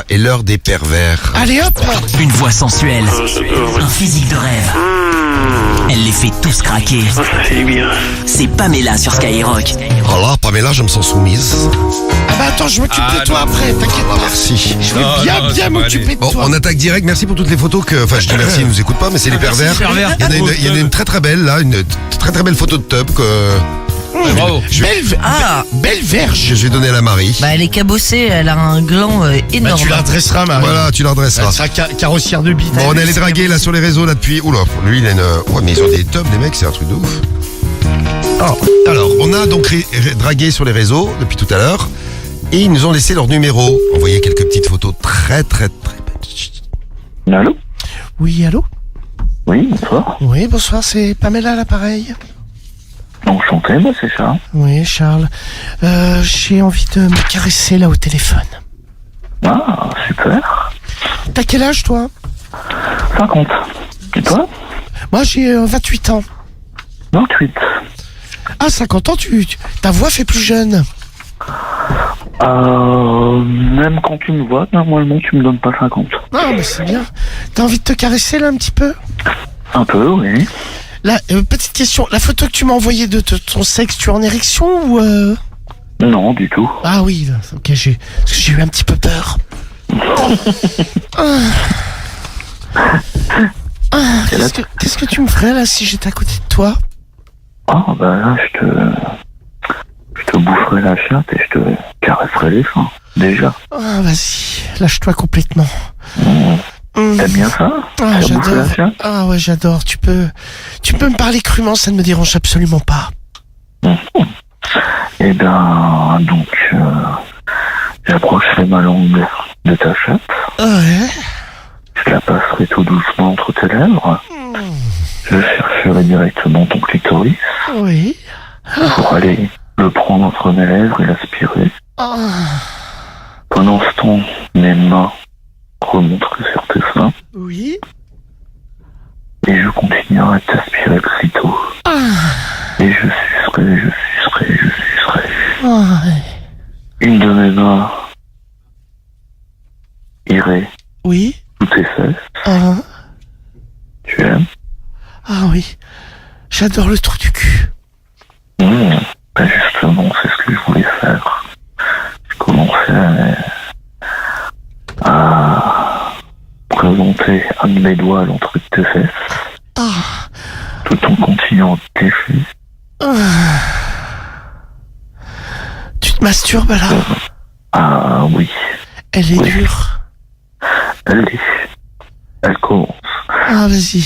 est l'heure des pervers. Allez hop. Une voix sensuelle, un physique de rêve. Elle les fait tous craquer. Ça fait bien. C'est Pamela sur Skyrock. Oh là, Pamela, je me sens soumise. Ah bah attends, je m'occupe de toi après, t'inquiète pas. Merci. Je vais bien m'occuper de Bon, toi. on attaque direct. Merci pour toutes les photos que... Enfin, je dis merci, ils nous écoutent pas, mais c'est les pervers. Il y en a une très très belle, là. Une très très belle photo de tub que... Bravo. Belle verge. Je vais donner à la Marie. Bah, elle est cabossée, elle a un gland Bah, énorme. tu la redresseras, Marie. Voilà, tu la Elle redresseras. sera carrossière de bite. Bon, on est allé draguer là sur les réseaux là depuis... Oula, lui il a une... Ouais, mais ils ont des tubs, les mecs, c'est un truc de ouf. Alors, on a donc dragué sur les réseaux depuis tout à l'heure. Et ils nous ont laissé leur numéro. Envoyé quelques petites photos très très très belles. Allô? Oui, allô? Oui, bonsoir. Oui, bonsoir, c'est Pamela à l'appareil. Enchanté, moi c'est Charles. Oui, Charles. J'ai envie de me caresser là au téléphone. Ah, super. T'as quel âge, toi? 50. Et toi? Moi, j'ai 28 ans. 28. Ah, 50 ans, ta voix fait plus jeune. Même quand tu me vois, normalement tu me donnes pas 50. Ah, mais c'est bien. T'as envie de te caresser là un petit peu? Un peu, oui. Là, petite question. La photo que tu m'as envoyée de ton sexe, tu es en érection ou Non, du tout. Ah oui, là, ok, parce que j'ai eu un petit peu peur. Qu'est-ce que tu me ferais là si j'étais à côté de toi? Ah, bah là, je te boufferai la chatte et je te caresserai les seins. Déjà. Ah, vas-y, lâche-toi complètement. T'aimes bien ça? Ah, Faire bouffer la j'adore. chatte? Ah ouais, j'adore. Tu peux me parler crûment, ça ne me dérange absolument pas. Eh ben, donc, j'approcherai ma langue de ta chatte. Ah ouais. Je la passerai tout doucement entre tes lèvres. Je chercherai directement ton clitoris Oui. pour aller le prendre entre mes lèvres et l'aspirer. Ah. Pendant ce temps, mes mains remonteraient sur tes seins Oui. et je continuerai de t'aspirer le clito. Et je sucerai. Ah, ouais. Une de mes mains irait Oui. sous tes fesses. Ah. Tu aimes? Ah oui. J'adore le trou du cul. Ben justement, c'est ce que je voulais faire. Je commençais à présenter un de mes doigts à l'entrée de tes fesses, Ah. tout en continuant de t'effler. Ah. Tu te masturbes là? Ah oui, Elle est Oui. dure. elle commence. Ah, vas-y.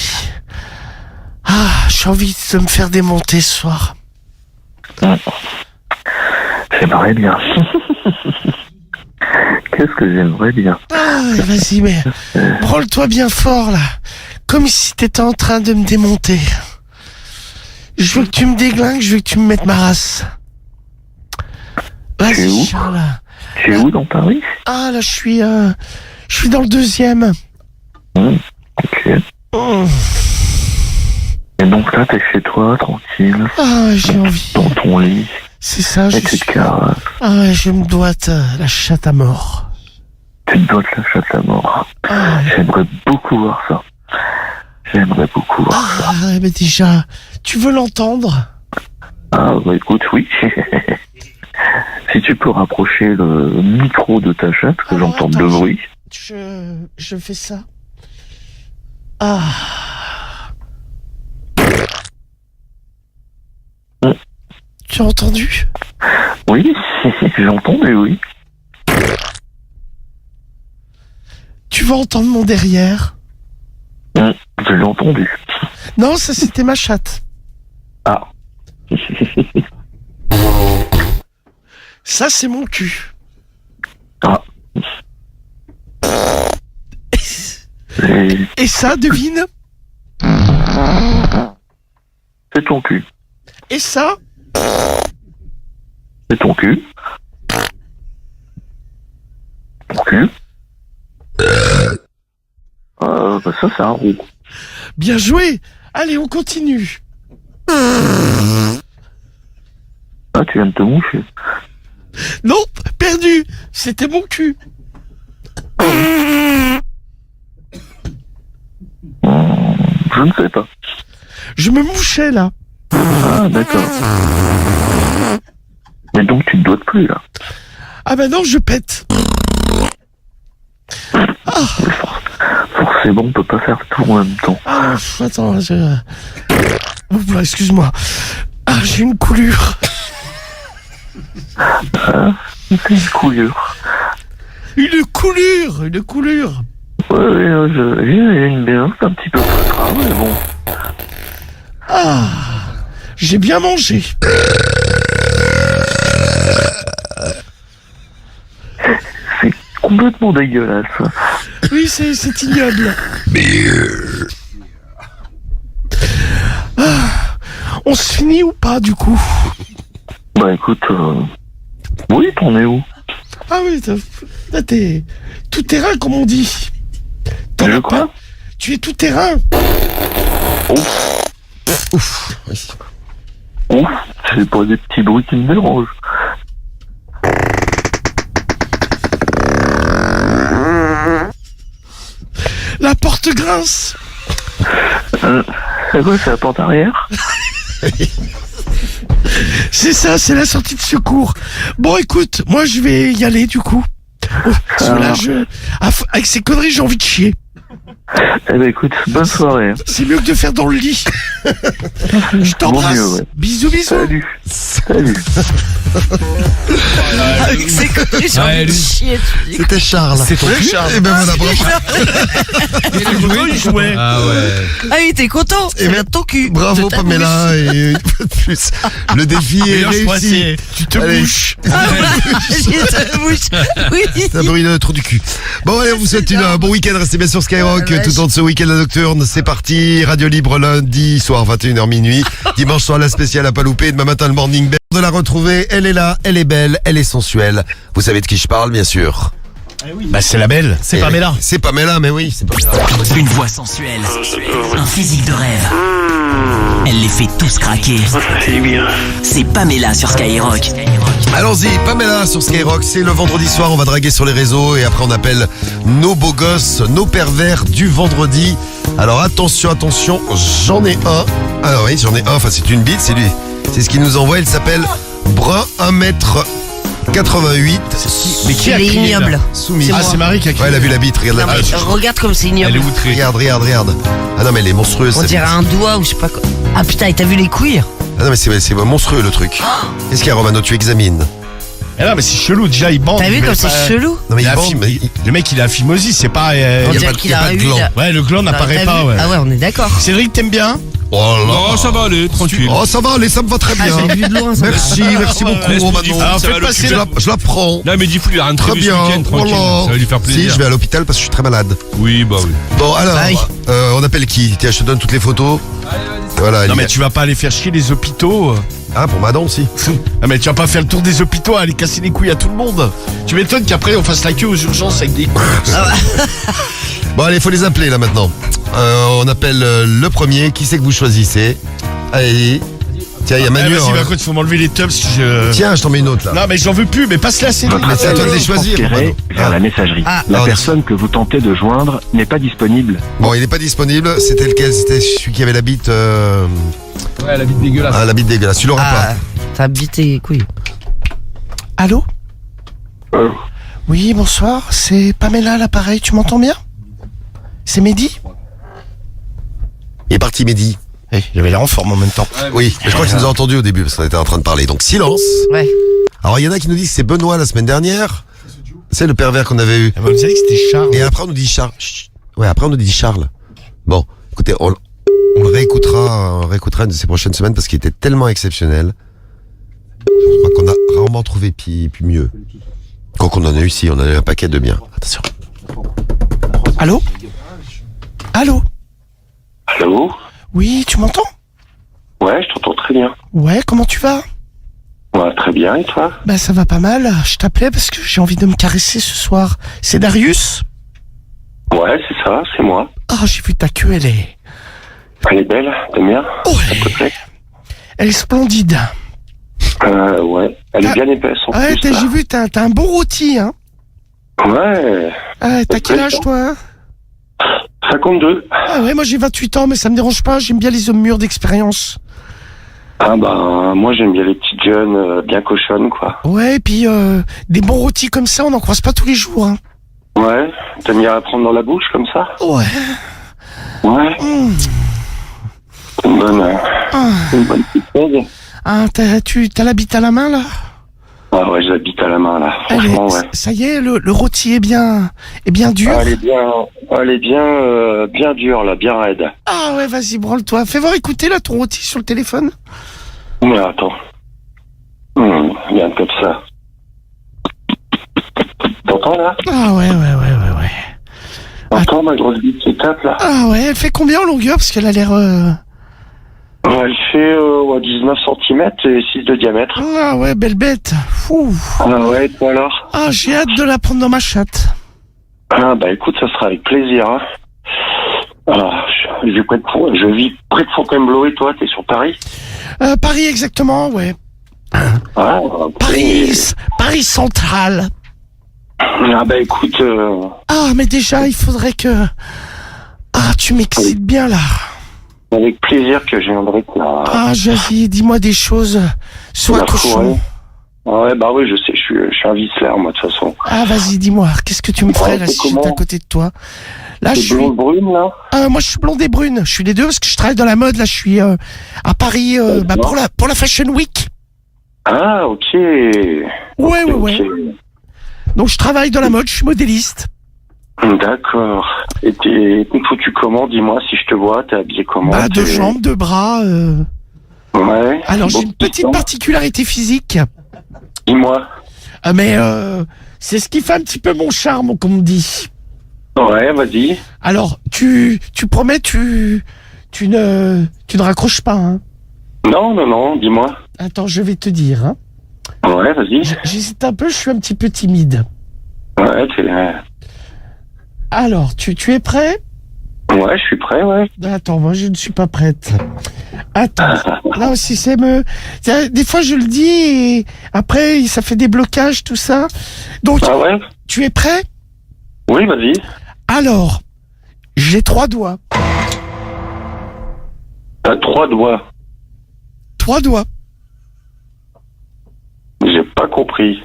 Ah, j'ai envie de me faire démonter ce soir. J'aimerais bien. Qu'est-ce que j'aimerais bien? Ah, vas-y, mais branle-toi bien fort là. Comme si t'étais en train de me démonter. Je veux que tu me déglingues, je veux que tu me mettes ma race. Tu es Vas-y, où Charles. Tu es où dans Paris? Ah, là, je suis dans le 2e. Ok. Oh. Et donc là, t'es chez toi, tranquille, Ah, j'ai envie. dans ton lit, C'est ça, et tu te caresses. Ah, je me doite la chatte à mort. Tu te doutes la chatte à mort. Ah, J'aimerais beaucoup voir ça. J'aimerais beaucoup voir ça. ah, mais déjà, tu veux l'entendre? Ah, bah écoute, oui. Si tu peux rapprocher le micro de ta chatte, que Alors, j'entende attends, le bruit. Je fais ça. Ah. Tu as entendu? Oui, j'ai entendu, oui. Tu vas entendre mon derrière? Je l'ai entendu. Non, ça c'était ma chatte. Ah. Ça c'est mon cul. Ah. Et Et ça, devine? c'est ton cul. Et ça? C'est ton cul. Ton cul. Bah ça, c'est un roux. Bien joué. Allez, on continue. Ah, tu viens de te moucher. Non, perdu. C'était mon cul. Je ne sais pas. Je me mouchais, là. Ah, d'accord. Mais donc tu ne dois plus, là. Ah bah non, je pète. Forcément, on peut pas faire tout en même temps. Ah, attends, Oula, excuse-moi. Ah, j'ai une coulure. C'est une coulure. Une coulure. Ouais, j'ai une bien, c'est un petit peu plus grave, mais bon. Ah, j'ai bien mangé. C'est complètement dégueulasse. Oui, c'est ignoble. Ah, on se finit ou pas, du coup? Bah écoute, oui, t'en es où? Ah oui, là, t'es tout terrain, comme on dit. T'en Je as crois. pas. Tu es tout terrain. Ouf. Oui. Ouf, c'est pas des petits bruits qui me dérangent. La porte grince. C'est quoi, c'est la porte arrière? C'est ça, c'est la sortie de secours. Bon, écoute, moi, je vais y aller, du coup. Parce que là, avec ces conneries, j'ai envie de chier. Eh ben écoute, bonne soirée. C'est mieux que de faire dans le lit. Je t'embrasse. Vaut mieux, ouais. Bisous, bisous. Salut. Avec ses conneries, j'ai envie de chier. Tu dis. C'était Charles. C'est ton cul, Charles. Et ben voilà, bravo. Il jouait. Ah ouais. Ah oui, t'es content. C'est bien de ton cul. Bravo De ta Pamela, et une fois de plus, le défi est réussi. Tu te Allez. bouches. bouche. J'ai ta bouche. Oui. Ça brûle le trou du cul. Bon allez, on vous souhaite un bon week-end, restez bien sur Skyrock Oh la vache. tout au long de ce week-end nocturne. C'est parti, Radio Libre lundi soir 21h minuit, dimanche soir la spéciale à pas louper, demain matin le morning bell. De la retrouver, elle est là, elle est belle, elle est sensuelle. Vous savez de qui je parle bien sûr. Bah, c'est la belle. C'est Eh Pamela. oui, c'est Pamela, mais oui, c'est Pamela. Une voix sensuelle, un physique de rêve. Elle les fait tous craquer. C'est Pamela sur Skyrock. Allons-y, Pamela sur Skyrock, c'est le vendredi soir, on va draguer sur les réseaux et après on appelle nos beaux gosses, nos pervers du vendredi. Alors attention, j'en ai un. Alors oui, j'en ai un, enfin c'est une bite, c'est lui. C'est ce qu'il nous envoie, il s'appelle Brun 1m88. Mais qui a Il est crié, là? ignoble. Soumis. Ah, c'est Marie qui a crié. Ouais, elle a vu la bite, regarde Non, la mais bite. regarde comme c'est Elle est ignoble. outrée. Regarde. Ah non mais elle est monstrueuse. On cette dirait bite. un doigt ou je sais pas quoi. Ah putain, et t'as vu les couilles? Ah non mais c'est monstrueux le truc. Qu'est-ce qu'il y a Romano, tu examines? Mais non, mais c'est chelou. Déjà, il bande. T'as vu mais comme c'est pas- chelou? Non mais Il il a bande, mais le mec, il a phimosis, c'est pas. On y a dirait pas- qu'il y a a pas de eu. gland. Ouais, le gland n'apparaît T'as pas, vu ouais. Ah ouais, on est d'accord. Cédric, t'aimes bien? Oh là. Non, ça va aller, tranquille. Oh ça va aller, ça me va très Ah, bien. j'ai vu de loin. ça. Merci beaucoup laisse-moi Romano. dire, Alors, ça faites va le passer plus Je la- je la prends. Non, mais Diffoul, il a rien de Très prévu ce bien, week-end, tranquille. voilà. Ça va lui faire plaisir. Si, je vais à l'hôpital parce que je suis très malade. Oui, bah oui. Bon, alors, Ah oui. on appelle qui? Tiens, je te donne toutes les photos. Voilà. Non, mais tu vas pas aller faire chier les hôpitaux. Ah, pour ma dent aussi. Ah, mais tu vas pas faire le tour des hôpitaux à aller casser les couilles à tout le monde. Tu m'étonnes qu'après on fasse la queue aux urgences avec des. Bon, allez, faut les appeler là maintenant. On appelle le premier. Qui c'est que vous choisissez? Allez. Tiens, il y a Manu. Vas-y, hein. bah, écoute, faut m'enlever les tubs si je. Tiens, je t'en mets une autre là. Non, mais j'en veux plus, mais passe-la, c'est Mais c'est à toi de les choisir. Transféré Romano. vers la messagerie. Ah. La Ah, personne que vous tentez de joindre n'est pas disponible. Bon, il n'est pas disponible. C'était lequel? C'était celui qui avait la bite. Ouais, la bite dégueulasse. Ah, la bite dégueulasse. Tu l'auras Ah, t'as bité les couilles. Allô? Oui, bonsoir, c'est Pamela à l'appareil, tu m'entends bien? C'est Mehdi? pas. Il est parti, Mehdi. Eh, il avait l'air en forme en même temps. Oui, mais je crois qu'il nous a entendu au début parce qu'on était en train de parler. Donc silence. Ouais. Alors il y en a qui nous disent que c'est Benoît la semaine dernière. C'est le pervers qu'on avait eu. Elle m'a dit que c'était Charles. Et après on nous dit Charles. Chut. Ouais, après on nous dit Charles. Bon, écoutez, on le réécoutera, une de ces prochaines semaines parce qu'il était tellement exceptionnel. Je crois qu'on a rarement trouvé puis mieux. Quoi qu'on en a eu, si, on en a eu un paquet de biens. Attention. Allô? Allô? Allô? Oui, tu m'entends? Ouais, je t'entends très bien. Ouais, comment tu vas? Ouais, très bien, et toi? Bah ça va pas mal, je t'appelais parce que j'ai envie de me caresser ce soir. C'est Darius? Ouais, c'est ça, c'est moi. Ah, j'ai vu ta queue, elle est Elle est belle, t'aimes bien? ouais, elle est splendide. Ouais, elle est bien épaisse en Ouais, plus. là. j'ai vu, t'as un bon rôti, hein. Ouais, Ah, t'as quel âge, toi, hein? 52. Ah ouais, moi j'ai 28 ans, mais ça me dérange pas, j'aime bien les hommes mûrs d'expérience. Ah ben, moi j'aime bien les petites jeunes bien cochonnes, quoi. Ouais, et puis des bons rôtis comme ça, on n'en croise pas tous les jours. Hein. Ouais, t'aimes bien à prendre dans la bouche comme ça? Ouais. Ouais. Une bonne petite chose. Ah, t'as la bite à la main là? Ah ouais, j'habite à la main là, franchement, ouais. Ça y est, le rôti est bien dur. Ah, elle est bien dure là, bien raide. Ah ouais, vas-y, branle-toi. Fais voir écouter là ton rôti sur le téléphone. Mais attends. Bien comme ça. T'entends là? Ah ouais. T'entends ma grosse bite qui tape là? Ah ouais, elle fait combien en longueur? Parce qu'elle a l'air... Elle fait 19 cm et 6 de diamètre. Ah ouais, belle bête. Fou. Ah ouais, toi alors? Ah, j'ai hâte de la prendre dans ma chatte. Ah bah écoute, ça sera avec plaisir. Hein. Ah, je vis près de Fontainebleau et toi, t'es sur Paris? Paris exactement, ouais. Ah, okay. Paris central. Ah bah écoute... Ah mais déjà, il faudrait que... Ah, tu m'excites bien là. Avec plaisir que je viendrai te la... Ah, vas-y, dis-moi des choses. Sois cochon. Ouais, bah oui, je sais, je suis un vicelard, moi, de toute façon. Ah, vas-y, dis-moi, qu'est-ce que tu me ferais là si j'étais à côté de toi? Là, je suis... blonde brune, là? Moi, je suis blonde et brune. Je suis les deux parce que je travaille dans la mode. Là, je suis à Paris pour la Fashion Week. Ah, ok. Ouais. Donc, je travaille dans la mode, je suis modéliste. D'accord. Et t'es foutu comment? Dis-moi, si je te vois, t'es habillé comment? Bah, deux jambes, deux bras. Ouais. Alors, j'ai une petite particularité physique. Dis-moi. Mais c'est ce qui fait un petit peu mon charme, comme on dit. Ouais, vas-y. Alors, tu promets, tu ne raccroches pas, hein? Non, dis-moi. Attends, je vais te dire, hein. Ouais, vas-y. J'hésite un peu, je suis un petit peu timide. Ouais, Alors, tu es prêt? Ouais, je suis prêt, ouais. Attends, moi je ne suis pas prête. Attends, là aussi des fois je le dis et après ça fait des blocages, tout ça. Donc, ah ouais? Tu es prêt? Oui, vas-y. Alors, j'ai 3 doigts. T'as 3 doigts? 3 doigts. J'ai pas compris.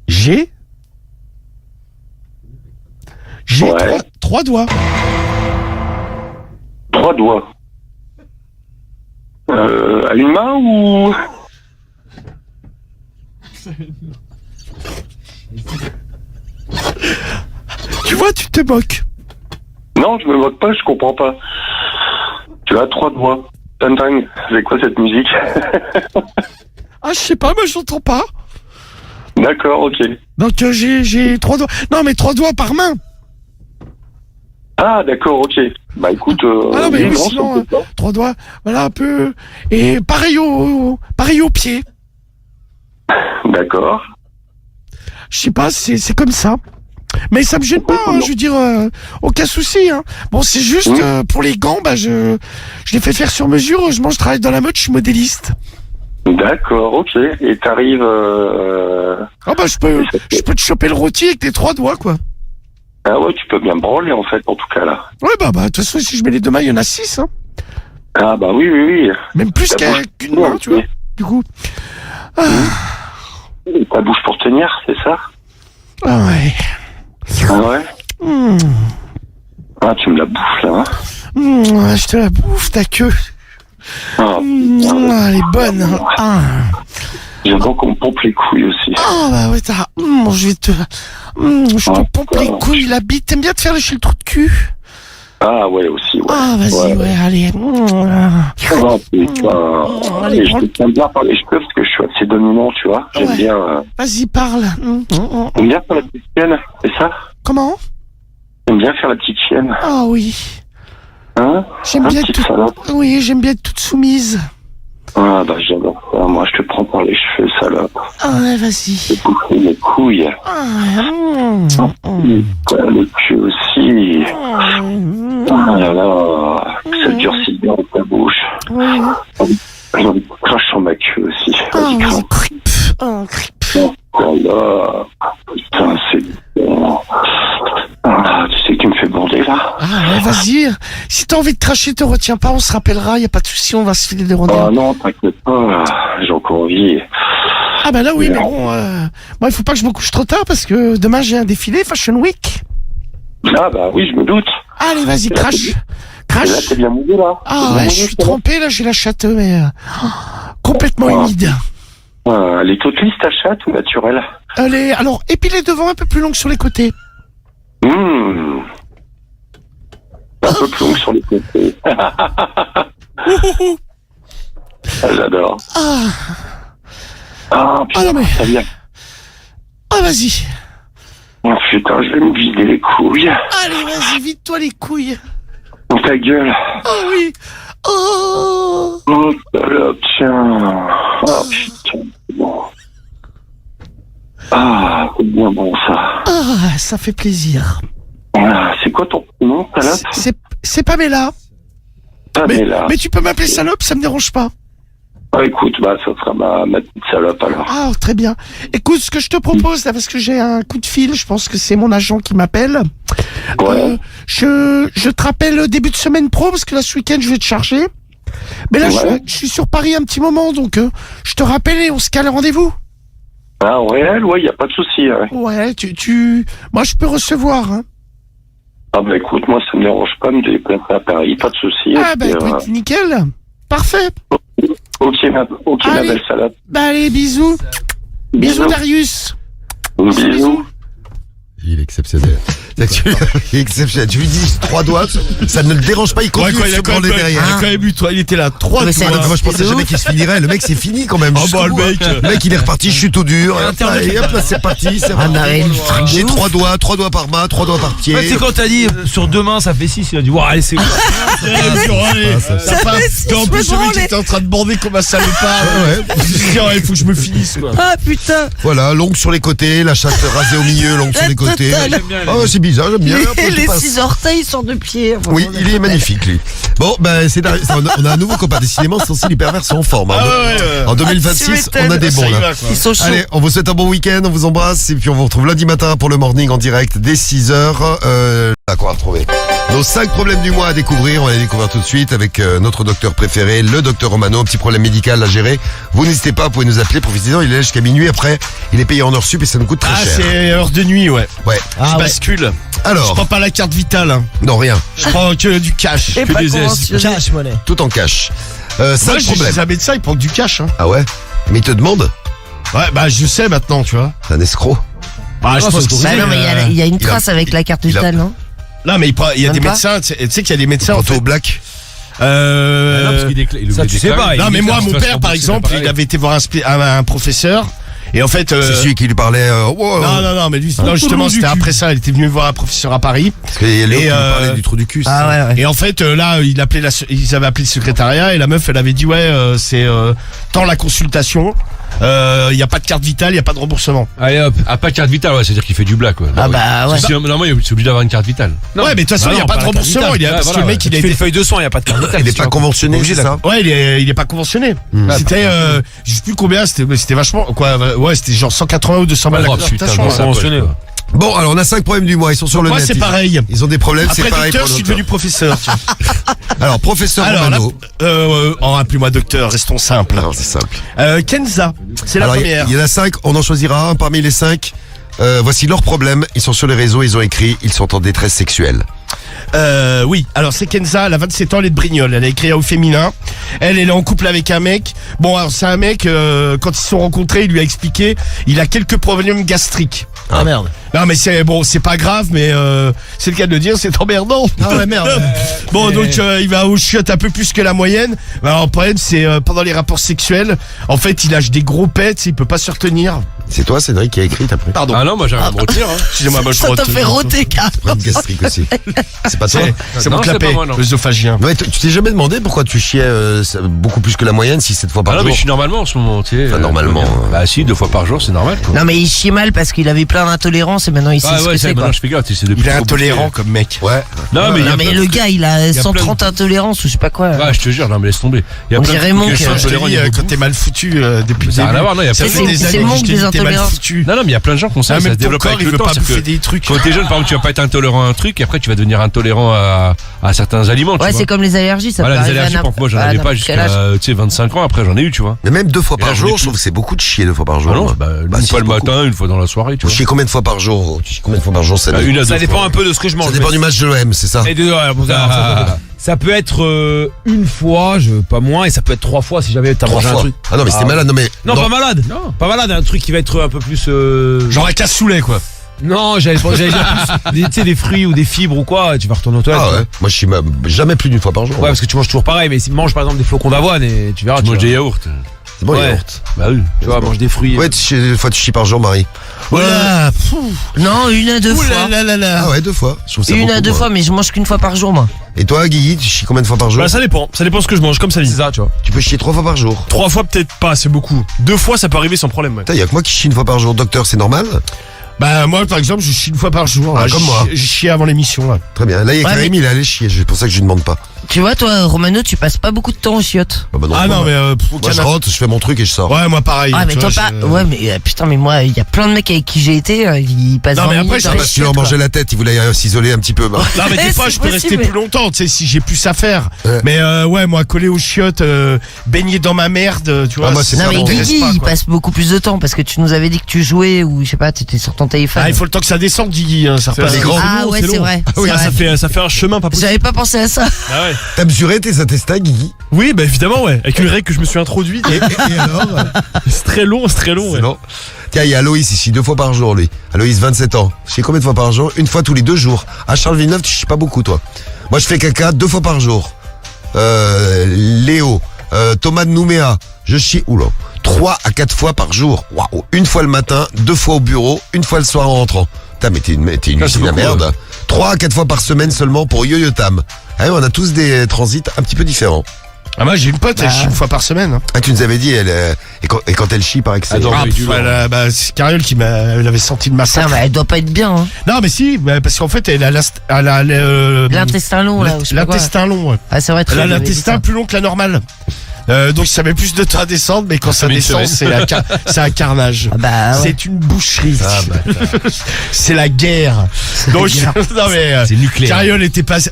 J'ai ouais. 3 doigts. 3 doigts. À une main ou... Tu vois, tu te moques. Non, je me moque pas, je comprends pas. Tu as 3 doigts. Tantang, c'est quoi cette musique? Ah, je sais pas, moi j'entends pas. D'accord, ok. Donc j'ai 3 doigts. Non, mais 3 doigts par main. Ah, d'accord, ok. Bah écoute, non, mais sinon, 3 doigts, voilà un peu. Et pareil au pied. D'accord. Je sais pas, c'est comme ça. Mais ça me gêne pas, hein, je veux dire, aucun souci. Hein. Bon, c'est juste pour les gants, bah je les fais faire sur mesure. Je travaille dans la mode, je suis modéliste. D'accord, ok. Et t'arrives... Ah bah je peux te choper le rôti avec tes 3 doigts, quoi. Ah ouais, tu peux bien branler, en fait, en tout cas, là. Ouais, bah, de toute façon, si je mets les 2 mains, il y en a 6, hein. Ah bah oui. Même plus qu'une main, tu vois. Du coup... Ta bouche pour tenir, c'est ça? Ah ouais. Ah ouais? Ah, tu me la bouffes, là, hein? Je te la bouffe, ta queue. Elle est bonne. J'aimerais qu'on me pompe les couilles aussi. Ah bah ouais, je te pompe les couilles, la bite. T'aimes bien te faire lécher le trou de cul? Ah ouais, aussi, ouais. Ah vas-y, ouais, allez. Allez, je t'aime bien parler cheveux parce que je suis assez dominant, tu vois. J'aime bien... Vas-y, parle. J'aime bien faire la petite chienne, c'est ça? Comment? J'aime bien faire la petite chienne. Ah oui. Hein? J'aime bien Oui, j'aime bien être toute soumise. Ah bah j'adore ça, moi je te prends par les cheveux, salope. Ah ouais, vas-y. Je te bouffe les couilles. Le cul aussi. Ah là là, ça durcit bien ta bouche. J'ai envie de cracher sur ma queue aussi. Vas-y, creep. Oh là là, putain, c'est bon. Ah, tu sais que tu me fais bander, là. Ah ouais, vas-y. Si t'as envie de cracher, te retiens pas, on se rappellera, y a pas de souci, on va se filer des rondelles. Ah non, t'inquiète pas, j'ai encore envie. Ah bah là oui, mais bon, moi il faut pas que je me couche trop tard parce que demain j'ai un défilé Fashion Week. Ah bah oui, je me doute. Allez, vas-y, crache. Et là, Crache. t'es bien mouillé là. Ah ouais, je suis trempé là, j'ai la chatte, mais complètement humide. Les totelistes à chatte ou naturelles? Allez, alors, épilez devant, un peu plus longue sur les côtés. Un peu plus long sur les côtés. J'adore. Ah putain, non, mais- ça vient. Ah, vas-y. Oh putain, je vais me vider les couilles. Allez, vas-y, vide-toi les couilles. Dans ta gueule. Oh oui. Oh. Oh, salope, tiens. Oh putain, c'est bon. Ah, c'est bien bon ça. Ah, ça fait plaisir. Ah, c'est quoi ton nom, salope? C'est Pamela. Pamela. Mais tu peux m'appeler salope, ça me dérange pas. Ah, écoute, bah, ça sera ma petite salope alors. Ah, très bien. Écoute, ce que je te propose là, parce que j'ai un coup de fil, je pense que c'est mon agent qui m'appelle. Ouais. Je te rappelle début de semaine pro, parce que là, ce week-end, je vais te charger. Mais là, Ouais. je suis sur Paris un petit moment, donc je te rappelle et on se cale un rendez-vous. Ah, ouais, y a pas de souci. Ouais. Ouais, moi, je peux recevoir, hein. Ah, bah, écoute, moi, ça me dérange pas de me déplacer à Paris, pas de souci. Ah, bah, écoute, nickel. Parfait. Ok, ma Allez. belle salope. Bah, allez, bisous. Bisous, Darius. Bisous. Il est exceptionnel. Il est exceptionnel. Tu lui dis 3 doigts, ça ne le dérange pas, il continue de se branler derrière. Il a quand même eu, toi, il était là, 3 Mais doigts. c'est- Moi je pensais jamais qu'il se finirait. Le mec c'est fini quand même. Ah jusqu'au bah, le bout, hein. mec. Le mec il est reparti, chute au dur. Et hop là c'est parti. C'est Ah, non, mais le reparti. truc J'ai de ouf. 3 doigts par main, 3 doigts par pied. Ouais, tu sais, quand t'as dit sur 2 mains, ça fait 6, il a dit, ouais, allez, c'est bon. fait En six, plus, je me le mec branlais. était en train de bander comme un salopard. Ouais. Il faut que je me finisse, quoi. Ah putain. Voilà, longue sur les côtés, la chatte rasée au milieu, longue sur les côtés. Oh c'est bizarre, j'aime bien. Après, je Les passe. 6 orteils sont de pied. Oui, il est magnifique lui. Bon, ben on a un nouveau copain. Décidément, c'est aussi les pervers sont en forme. Hein. En 2026, on a des bons là. Ils sont chauds. Allez, on vous souhaite un bon week-end, on vous embrasse et puis on vous retrouve lundi matin pour le morning en direct dès 6h. À quoi retrouver nos 5 problèmes du mois à découvrir. On va les découvrir tout de suite avec notre docteur préféré, le docteur Romano. Un petit problème médical à gérer. Vous n'hésitez pas, vous pouvez nous appeler. Profitez-en, il est là jusqu'à minuit. Après, il est payé en heure sup et ça nous coûte très Ah, cher. c'est heure de nuit, ouais. Ouais. Je bascule. Je Alors, prends pas la carte vitale, hein. non rien, Je prends que du cash. Et Que pas des conventionnel. tout en cash. Moi, 5 j'ai problèmes. chez un médecin, il prend que du cash, hein. Ah ouais. Mais il te demande. Ouais, bah, je sais maintenant, tu vois. C'est un escroc. Bah, je pense que Bah c'est, non, mais il y a une trace avec la carte il a- vitale, non? Non, mais il y a Même des pas médecins, tu sais qu'il y a des médecins, en Photo fait. au black. Ça, tu sais pas. Non, mais moi, mon père, par exemple, il avait été voir un professeur. Et en fait, C'est celui qui lui parlait. Wow. non, mais lui, non, justement, c'était après ça. Il était venu voir un professeur à Paris. Parce qu'il y a Léo Et, qui lui parlait du trou du cul. Ah ouais, ouais. Et en fait, là, ils avaient appelé le secrétariat et la meuf, elle avait dit, ouais, c'est tant la consultation. Il y a pas de carte vitale, il y a pas de remboursement. Allez hop, ah pas carte vitale, ouais, c'est-à-dire qu'il fait du black, quoi. Ah bah ouais. Normalement, il est obligé d'avoir une carte vitale. Ouais, mais de toute façon, il y a pas de remboursement. Parce que le mec, il a été. feuille de soins, il y a pas de carte vitale. Il n'est pas conventionné, c'est ça. Ouais, il est pas conventionné. C'était, je sais plus combien, c'était vachement, quoi, ouais, c'était genre 180 ou 200 balles la Oh putain, consultation. non, Ouais. conventionné. Bon, alors on a 5 problèmes du mois. Ils sont sur le Moi, net. c'est pareil. Ils ont des problèmes, c'est Après pareil docteur, pour je suis le devenu professeur. tiens. Alors, professeur Alors là, Romano. appelez-moi docteur, restons simples. Alors, c'est simple. Kenza, c'est la Alors, première. il y en a 5, on en choisira un parmi les 5. Voici leurs problèmes. Ils sont sur les réseaux, ils ont écrit, ils sont en détresse sexuelle. Oui, alors c'est Kenza, elle a 27 ans, elle est de Brignoles, elle a écrit au féminin. Elle est en couple avec un mec. Bon, alors c'est un mec, quand ils se sont rencontrés, il lui a expliqué, il a quelques problèmes gastriques. Ah merde. Non mais c'est bon, c'est pas grave, mais c'est le cas de le dire, c'est emmerdant. Ah ouais, merde. Bon, donc il va aux chiottes un peu plus que la moyenne. Alors le problème, c'est pendant les rapports sexuels, en fait, il lâche des gros pets, il peut pas se retenir. C'est toi, Cédric, qui a écrit, t'as pris. Pardon. Ah non, moi j'arrive à me retirer. Hein. Excusez-moi, moi je Ça t'a rote. fait roter, carrément. Problème gastrique aussi. C'est pas toi. C'est Non, mon c'est clapet, pas moi, non. l'œsophagien. Ouais, tu t'es jamais demandé pourquoi tu chiais beaucoup plus que la moyenne, si 7 fois par Ah non, jour. mais je suis normalement en ce moment, tu sais. Enfin, normalement, Bah si, 2 fois par jour, c'est normal, quoi. Non mais il chie mal parce qu'il avait plein d'intolérances c'est maintenant il sait Ah ce ouais, que ça, c'est quoi. maintenant je fais gaffe, c'est depuis Il est trop intolérant bouffé. comme mec. Ouais. Non, mais il y a Non mais plein le de- gars il a y a 130 intolérances ou je sais pas quoi. Ouais, je te jure, non, mais laisse tomber. Il y a On plein de dirait trucs Monk, que je suis je te intolérant, dis, il y a quand beaucoup. t'es mal foutu depuis le Ça n'a rien début. à voir, non, il y a Ça plein fait de des c'est années le que manque je te des dis que t'es mal intolérances. foutu. Non, mais il y a plein de gens qui ont ça, Ah, ça même se ton développe corps, avec il le veut temps. pas c'est-à-dire bouffer que des trucs. Quand t'es jeune, par exemple, tu vas pas être intolérant à un truc, et après tu vas devenir intolérant à certains aliments, tu Ouais, vois. c'est comme les allergies, ça Voilà, peut les arriver allergies, à moi j'en à avais pas n'importe quel âge. jusqu'à, tu sais, 25 ans, après j'en ai eu, tu vois. Mais même 2 fois Et là, par j'en ai jour, plus. je trouve que c'est beaucoup de chier 2 fois par jour. Ah non, moi. bah, Bah, une si, fois le beaucoup. matin, une fois dans la soirée, tu Vous vois. chiez combien de fois par jour? Tu chies combien de fois par jour cette Bah, nuit une à deux Ça dépend fois. un peu de ce que je mange. Ça dépend du match de l'OM, c'est ça? Et ça peut être une fois, pas moins, et ça peut être 3 fois si jamais t'as 3 mangé un fois. truc. Ah non, mais c'était Ah, malade. Non, mais. Non, pas malade. Non. Pas malade, un truc qui va être un peu plus. Genre un cassoulet, quoi. Non, j'allais dire plus tu sais, des fruits ou des fibres ou quoi, tu vas retourner aux toilettes. Ah tu ouais. Moi, je chie jamais plus d'une fois par jour. vois. Ouais, parce que tu manges toujours pareil, mais si mange par exemple des flocons d'avoine et tu verras. Tu manges des yaourts. C'est bon, les Ouais. yaourts. Bah oui. Tu vois, mange des fruits. Ouais, une fois tu chies par jour, Marie. Voilà. Non, une à deux Ouh fois. là là là là. Ah ouais, 2 fois. Je trouve ça Une beaucoup, à deux moi. fois, mais je mange qu'une fois par jour moi. Et toi, Guigui, tu chies combien de fois par jour? Bah ça dépend ce que je mange, comme ça dit. C'est ça, tu vois. Tu peux chier 3 fois par jour. 3 fois peut-être pas, c'est beaucoup. 2 fois ça peut arriver sans problème. Ouais. Putain, y a que moi qui chie une fois par jour. Docteur, c'est normal? Bah moi par exemple je chie une fois par jour. Ah, là. comme moi. J'ai chié avant l'émission là. Très bien. Là, il y a Ouais, Karim, il est allé chier. C'est pour ça que je lui demande pas. Tu vois toi Romano, tu passes pas beaucoup de temps aux chiottes. Ah bah Ah non moi, mais moi, je rentre, je fais mon truc et je sors. Ouais moi pareil. Ah mais tu toi vois, pas. je- Ouais mais putain mais moi il y a plein de mecs avec qui j'ai été, ils passent Non, 20 mais après, minutes je dans sais les pas Tu leur chiottes, mangeais la tête, il voulait s'isoler un petit peu. Bah. Non mais des fois C'est je peux rester possible, plus longtemps, tu sais, si j'ai plus à faire. Ouais. Mais ouais, moi coller aux chiottes, baigner dans ma merde, tu vois. Ah, moi, c'est Non pas mais bon. Guigui pas, il quoi. passe beaucoup plus de temps parce que tu nous avais dit que tu jouais ou je sais pas, t'étais sur ton téléphone. Ah, il faut le temps que ça descende, Guigui, hein, ça repart. les grands. Ah ouais c'est vrai. c'est Ah, vrai. ça fait un chemin pas possible. J'avais pas pensé à ça. Ah ouais. T'as mesuré tes attestats, Guigui? Oui, bah évidemment, ouais. Avec une règle que je me suis introduite. Et alors? C'est très long, c'est très long. C'est Ouais. long. Tiens, il y a Aloïs ici, 2 fois par jour, lui. Aloïs, 27 ans. Je chie combien de fois par jour? Une fois tous les 2 jours. À Charles Villeneuve, tu chies pas beaucoup, toi. Moi, je fais caca 2 fois par jour. Léo, Thomas de Nouméa, je chie, 3 à 4 fois par jour. Waouh. Une fois le matin, 2 fois au bureau, une fois le soir en rentrant. Putain, mais t'es une Ah, c'est usine à beaucoup, merde. 3 à 4 fois par semaine seulement pour Yo-Yo Tam. Ah ouais, on a tous des transits un petit peu différents. Ah moi j'ai une pote, elle chie une fois par semaine. Hein. Ah, tu nous avais dit, et quand elle chie, paraît que c'est... Attends, Ah, oui, du lourd. bah, c'est Cariole qui elle avait senti le Ça massacre. bah, elle doit pas être bien hein. Non mais si, bah, parce qu'en fait elle a L'intestin long là, ou je sais pas quoi. l'intestin long. Ouais. Ah c'est vrai. Elle a tu m'avais dit l'intestin ça. plus long que la normale. Donc ça met plus de temps à descendre, mais quand ça met une descend, semaine. c'est un carnage. Ah bah ouais. C'est une boucherie. Ah, C'est la guerre. Donc, non mais, C'est nucléaire. Cariole était passé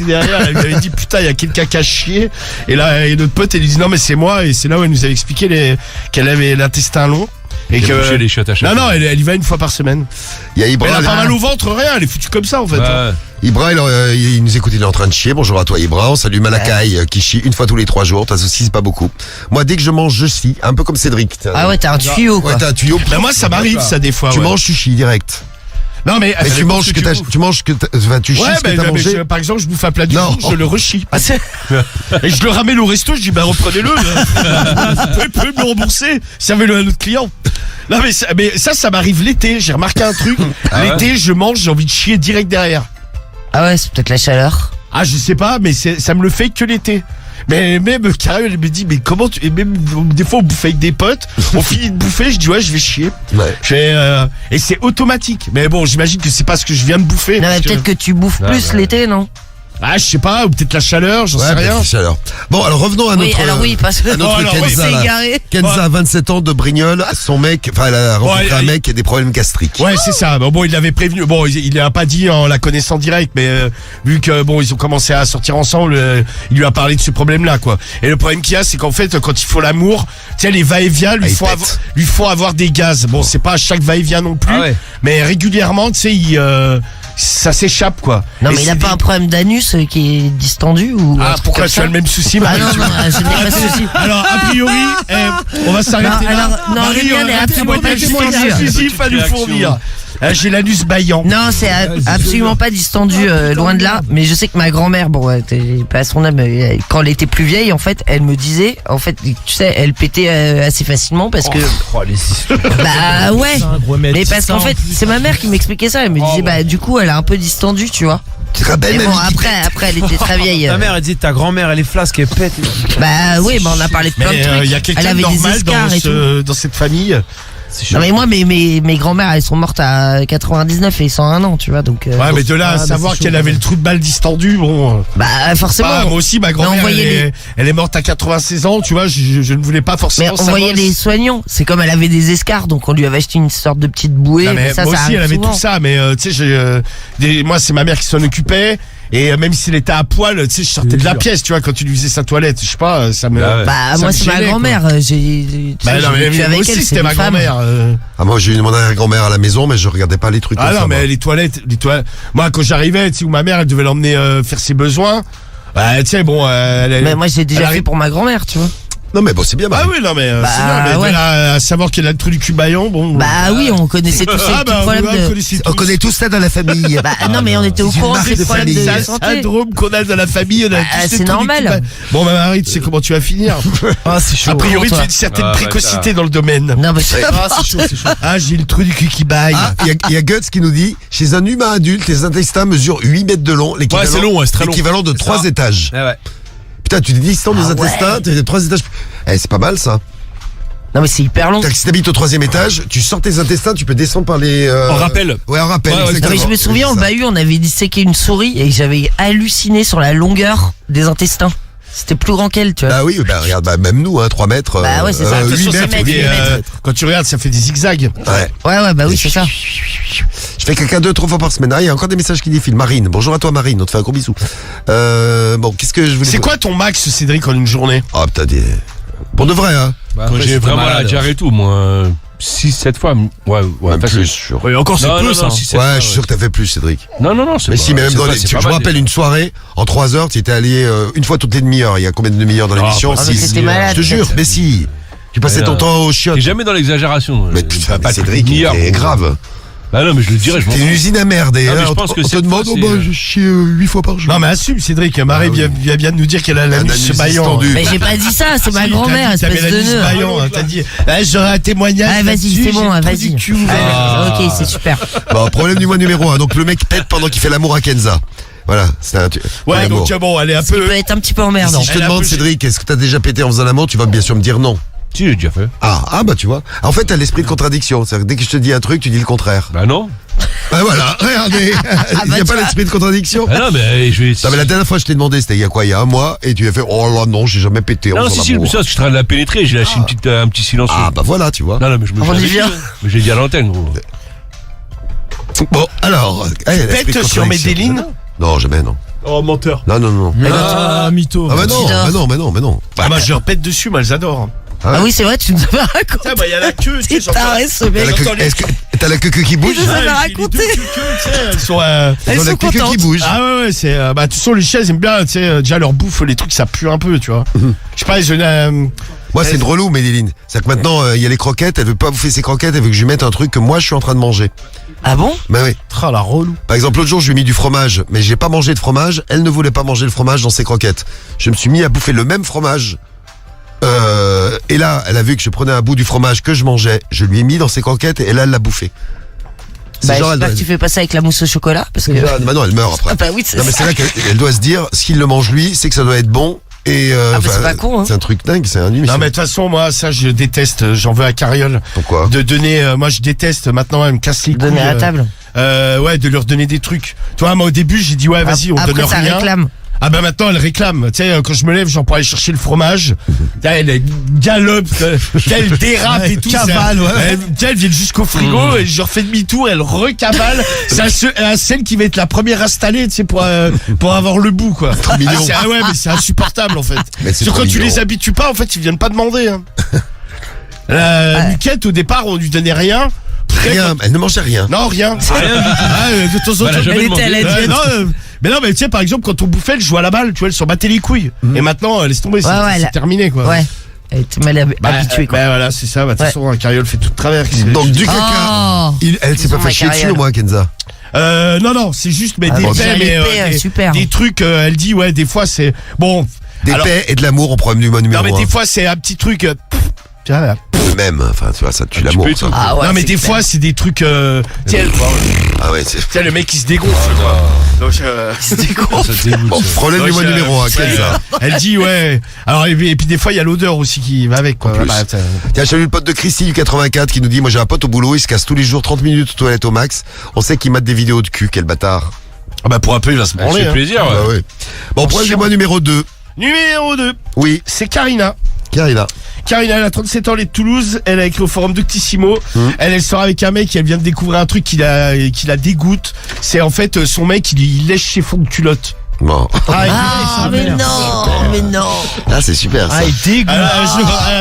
derrière, elle lui avait dit putain, il y a quelqu'un qui a chié. Et là, et notre pote, elle lui dit non mais c'est moi. Et c'est là où elle nous avait expliqué qu'elle avait l'intestin long. Et J'ai bouché les chiottes à chaque non, fois. elle y va une fois par semaine. Il y a Ibra, Elle a là. pas mal au ventre, rien, elle est foutue comme ça en fait. Ouais. Ibra, il nous écoute, il est en train de chier. Bonjour à toi, Ibra. On salue Malakai, qui chie une fois tous les 3 jours. T'as aussi, c'est pas beaucoup. Moi, dès que je mange, je chie. Un peu comme Cédric. Ah ouais, t'as un tuyau quoi. Ouais, t'as un tuyau. Bah, moi, ça m'arrive ça des fois. Tu ouais. manges, tu chies direct. Non mais, Mais tu manges ce que t'as, tu chies Ouais, ce que t'as mais mangé. par exemple, je bouffe un plat du Non. jour, je le rechie. Et je le ramène au resto, je dis, bah reprenez-le. Vous pouvez me le rembourser. Servez-le à notre client. Non, mais ça m'arrive l'été. J'ai remarqué un truc. L'été, je mange, j'ai envie de chier direct derrière. Ah ouais, c'est peut-être la chaleur. Ah, je sais pas, mais ça me le fait que l'été. Mais même Cariole, elle me dit, mais comment tu. Et même des fois, on bouffe avec des potes, on finit de bouffer, je dis, ouais, je vais chier. Ouais. Et c'est automatique. Mais bon, j'imagine que c'est pas ce que je viens de bouffer. Non mais parce peut-être que tu bouffes plus l'été non? Ah, je sais pas, ou peut-être la chaleur, j'en sais Ouais, rien. c'est chaleur. Bon, alors revenons à Oui, notre. alors oui, parce que à notre alors, on Kenza, s'est là. égaré. Kenza a 27 ans de Brignoles. Son mec, enfin, elle a rencontré Ouais, un mec qui a des problèmes gastriques. Ouais, c'est ça. Bon, il l'avait prévenu. Bon, il l'a pas dit en la connaissant direct, mais vu que bon, ils ont commencé à sortir ensemble, il lui a parlé de ce problème-là, quoi. Et le problème qu'il y a, c'est qu'en fait, quand il faut l'amour, tu sais, les va-et-vient Ah, il pète. lui font avoir des gaz. Bon, c'est pas à chaque va-et-vient non plus, Ah ouais. mais régulièrement, tu sais, ça s'échappe, quoi. Non Et mais il a c'est pas des- un problème d'anus qui est distendu ou un Ah, truc pourquoi comme tu ça as le même souci, Ah Marie? non, non, je n'ai pas de souci. Alors, a priori, on va s'arrêter Non, là. alors, non, Marie, le mien n'est absolument pas distendu. exclusif à nous fournir. J'ai l'anus baillant. Non, c'est absolument pas distendu, loin de là. Mais je sais que ma grand-mère, bon, pas à son âme, quand elle était plus vieille, en fait, elle me disait, en fait, tu sais, elle pétait assez facilement parce que, bah ouais. Mais parce qu'en fait, c'est ma mère qui m'expliquait ça. Elle me disait, bah du coup, elle a un peu distendu, tu vois. Tu te rappelles, Mais même bon, après, elle était très vieille. Ta mère, elle disait ta grand-mère, elle est flasque, elle pète. Bah oui, bah on a parlé de plein de Mais trucs. il y a Elle quelqu'un de avait des normal escarres et tout. dans cette famille. Non mais moi mes grands-mères elles sont mortes à 99 et 101 ans, tu vois, donc. Ouais, mais de là à savoir qu'elle avait le trou de balle distendu, bon. Bah forcément. Moi aussi, ma grand-mère, elle est morte à 96 ans, tu vois, je ne voulais pas forcément. Mais on voyait les soignants, c'est comme elle avait des escarres, donc on lui avait acheté une sorte de petite bouée. Non, mais ça, moi ça aussi, elle avait souvent. tout ça, mais tu sais, moi c'est ma mère qui s'en occupait. Et même s'il était à poil, tu sais, je sortais de la pièce, tu vois, quand tu lui faisais sa toilette, je sais pas, ça me. Bah moi c'est ma grand-mère, j'ai. Bah non, mais moi aussi c'était ma grand-mère. Ah, moi j'ai eu mon arrière-grand-mère à la maison, mais je regardais pas les trucs. Ah comme non, ça, mais moi. les toilettes. Moi quand j'arrivais, tu sais, où ma mère elle devait l'emmener faire ses besoins. Bah tu sais, bon. Mais moi j'ai déjà fait pour ma grand-mère, tu vois. Non mais bon, c'est bien. Ah oui, non mais c'est bien, mais de là à savoir qu'elle a le trou du cul baillant, bon. Bah oui, on connaissait tous ces petits problèmes On connaît tous ça dans la famille. Bah non, mais on était au courant des problèmes de santé. Syndrome qu'on a dans la famille, on a tous ces c'est trous du normal. cul. Bon, bah Marie, tu sais comment tu vas finir. Ah, c'est chaud. A priori, tu as une certaine précocité dans le domaine. Non, mais c'est chaud. Ah, j'ai le trou du cul qui baille. Ah, il y a Guts qui nous dit, chez un humain adulte, les intestins mesurent 8 mètres de long, Ouais, c'est long, ouais, c'est très long. l'équivalent de 3 étages. Ouais. Putain, tu distends des intestins, t'as 3 étages. Eh, c'est pas mal ça. Non, mais c'est hyper long. Si t'habites au 3e étage, tu sors tes intestins, tu peux descendre par les. En rappel. Ouais, en rappel. Ouais, ouais, Non, exactement. mais je me souviens, au bahut, on avait disséqué une souris et j'avais halluciné sur la longueur des intestins. C'était plus grand qu'elle, tu vois. Bah oui, bah regarde, bah, même nous, 3 mètres. Bah ouais, c'est ça. 8 Attention, mètres. c'est mètres. Quand tu regardes, ça fait des zigzags. Ouais. Ouais, bah oui, c'est ça. Je fais caca 2-3 fois par semaine. Ah, il y a encore des messages qui défilent. Marine, bonjour à toi Marine, on te fait un gros bisou. Bon, qu'est-ce que je voulais. C'est quoi ton max, Cédric, en une journée? Oh putain, pour de vrai, hein. Quand j'ai vraiment la diarrhée et tout, moi, 6-7 fois. Ouais, Même facile. plus, sûr. Ouais, encore c'est Non, peu non, ça. non, hein. 6-7 Ouais, fois, je suis sûr que t'as fait plus, Cédric. Non, non, non, c'est Mais pas- si, mais même c'est dans pas- les. c'est Je pas me mal, rappelle une soirée, en 3 heures, tu étais allé une fois toutes les demi-heures. Il y a combien de demi-heures dans l'émission? Ah, mais c'était malade. Je te jure, mais si. Tu passais ton temps au chiottes. T'es jamais dans l'exagération. Mais putain, pas Cédric, c'est grave. Bah non, mais je le dirais, je m'en T'es une fous. usine à merde. Et Ah, mais là, je pense que on te cette demande, fois, oh bah, c'est- je chie 8 fois par jour. Non, mais assume, Cédric. Marie vient bien de nous dire qu'elle a la Un nuit anus baillant. distendu. Mais j'ai pas dit ça, c'est ma Si, grand-mère, t'as dit que espèce t'avais de la nuit nœud. baillant, hein, t'as dit, j'aurai un témoignage. Ah, vas-y, là-dessus, c'est bon, j'ai le trou vas-y. du cul ouvert. Ok, c'est super. Bon, problème du mois numéro 1. Donc le mec pète pendant qu'il fait l'amour à Kenza. Voilà, c'est un. Ouais, l'amour. donc bon, elle est un Ça peu. peut être un petit peu emmerdant. Si je te Elle a un demande, peu- Cédric, est-ce que t'as déjà pété en faisant l'amour, tu vas bien sûr me dire non. Si, j'ai déjà fait. Ah, bah tu vois. En fait, t'as l'esprit de contradiction. C'est-à-dire que dès que je te dis un truc, tu dis le contraire. Bah non. Ah voilà, regardez. Il n'y a tu pas vois. l'esprit de contradiction. Bah non, mais je vais. Non, mais la dernière fois, je t'ai demandé, c'était il y a quoi? Il y a un mois, et tu as fait, oh là non, j'ai jamais pété en Non, faisant si, je me l'amour. souviens, parce que je suis en train de la pénétrer, j'ai lâché un petit silence. Ah, bah voilà, tu vois. Non, non, mais je me On y suis vient. Mais j'ai dit à l'antenne, gros. Bon, alors. Pète sur Medellin? Non, jamais, non. Oh, menteur. Non, non, non. Ah, mytho. Ah, bah non, Bizarre. bah non. Ah, moi, je leur pète dessus, moi, elles adorent. Ah oui, c'est vrai, tu nous avais raconté. Tiens, bah, il y a la queue, tu sais, C'est taré ce T'as mec. la queue- Est-ce que t'as la queue qui bouge? nous avais les raconté. deux queues, tu sais, elles sont. Elles Ils ont la sont queue qui contentes. bouge. Ah ouais, c'est. Bah, de toute façon, les chiens, ils aiment bien, tu sais, déjà leur bouffe, les trucs, ça pue un peu, tu vois. Je sais pas, Moi, c'est une relou, Medellin. C'est-à-dire que maintenant, il y a les croquettes, elle veut pas bouffer ses croquettes, elle veut que je lui mette un truc que moi, je suis en train de manger. Ah bon? Bah oui. Ah, la relou. Par exemple, l'autre jour, je lui ai mis du fromage, mais j'ai pas mangé de fromage. Elle ne voulait pas manger le fromage dans ses croquettes. Je me suis mis à bouffer le même fromage. Et là, elle a vu que je prenais un bout du fromage que je mangeais. Je lui ai mis dans ses croquettes et là, elle l'a bouffé. C'est Bah, genre, elle j'espère doit... que tu fais pas ça avec la mousse au chocolat, parce que. Bah non, elle meurt après. Ah bah oui, c'est Non, mais ça. c'est là qu'elle doit se dire, s'il le mange lui, c'est que ça doit être bon. Et Ah bah, c'est pas con, hein. C'est un truc dingue, c'est un nuit. Non, mais de toute façon, moi, ça, je déteste. J'en veux à Carriole. Pourquoi? De donner. Moi, je déteste. Maintenant, elle me casse les couilles. Donner à la table. Ouais, de leur donner des trucs. Tu vois, moi, au début, j'ai dit, ouais, vas-y, on donne Après, ça rien. réclame. Ah bah maintenant elle réclame, tu sais, quand je me lève, genre pour aller chercher le fromage, elle galope, elle dérape et tout, cavale, ouais. Elle vient jusqu'au frigo et je refais demi-tour, elle recavale, c'est celle qui va être la première installée, tu sais, pour avoir le bout, quoi. Trop mignon. Ouais, mais c'est insupportable en fait. Mais c'est Parce que trop quand tu mignon. les habitues pas, en fait, ils viennent pas demander. Hein. Muquette, au départ, on lui donnait rien. Rien, elle ne mangeait rien. Non, rien. De temps en Voilà, temps, jamais Elle était à la demandé. diète. non, mais non, mais tu sais, par exemple, quand on bouffait, elle jouait à la balle, tu vois, elle s'en battait les couilles. Et maintenant, laisse tomber, Ouais, c'est là- terminé, quoi. Ouais. Elle était mal habituée, quoi. Bah voilà, c'est ça. Bah, de toute façon, un Carriole fait tout de travers. Donc du caca. Oh. Elle s'est Ils pas ont fait ma chier dessus carrière. au moins, Kenza. Non, c'est juste, mais Ah, des bon, faits, j'ai mais épais, super. des trucs, elle dit, ouais, des fois, c'est. Bon. Des alors- paix et de l'amour au problème du mois numéro Non, mais 1. des fois, c'est un petit truc. Tiens, là. Même, enfin, tu vois, ça tue Un petit l'amour, peu et ça. tout. Ah ouais. Non, mais c'est des clair. fois, c'est des trucs. Tiens, Ah ouais, c'est... le mec qui se dégonfle, quoi. Donc, C'était con. Bon, problème donc, du mois numéro 1, Kenza. Elle dit ouais. Alors et puis des fois il y a l'odeur aussi qui va avec quoi. En plus. Voilà, Tiens, j'ai eu le pote de Christy du 84 qui nous dit, moi j'ai un pote au boulot, il se casse tous les jours 30 minutes aux toilettes au max. On sait qu'il mate des vidéos de cul, quel bâtard. Ah bah pour un peu il va se Ça branler. fait plaisir, ouais. Ah ouais. Bon, problème du mois numéro 2. Numéro 2, Oui, c'est Karina. Karina. Karina, elle a 37 ans, elle est de Toulouse. Elle a écrit au forum Doctissimo. Elle sort avec un mec et elle vient de découvrir un truc qui la dégoûte. C'est en fait son mec, il lèche ses fonds de culotte. Bon. Ah, mais non. Ah, c'est super ça. il dégoûte.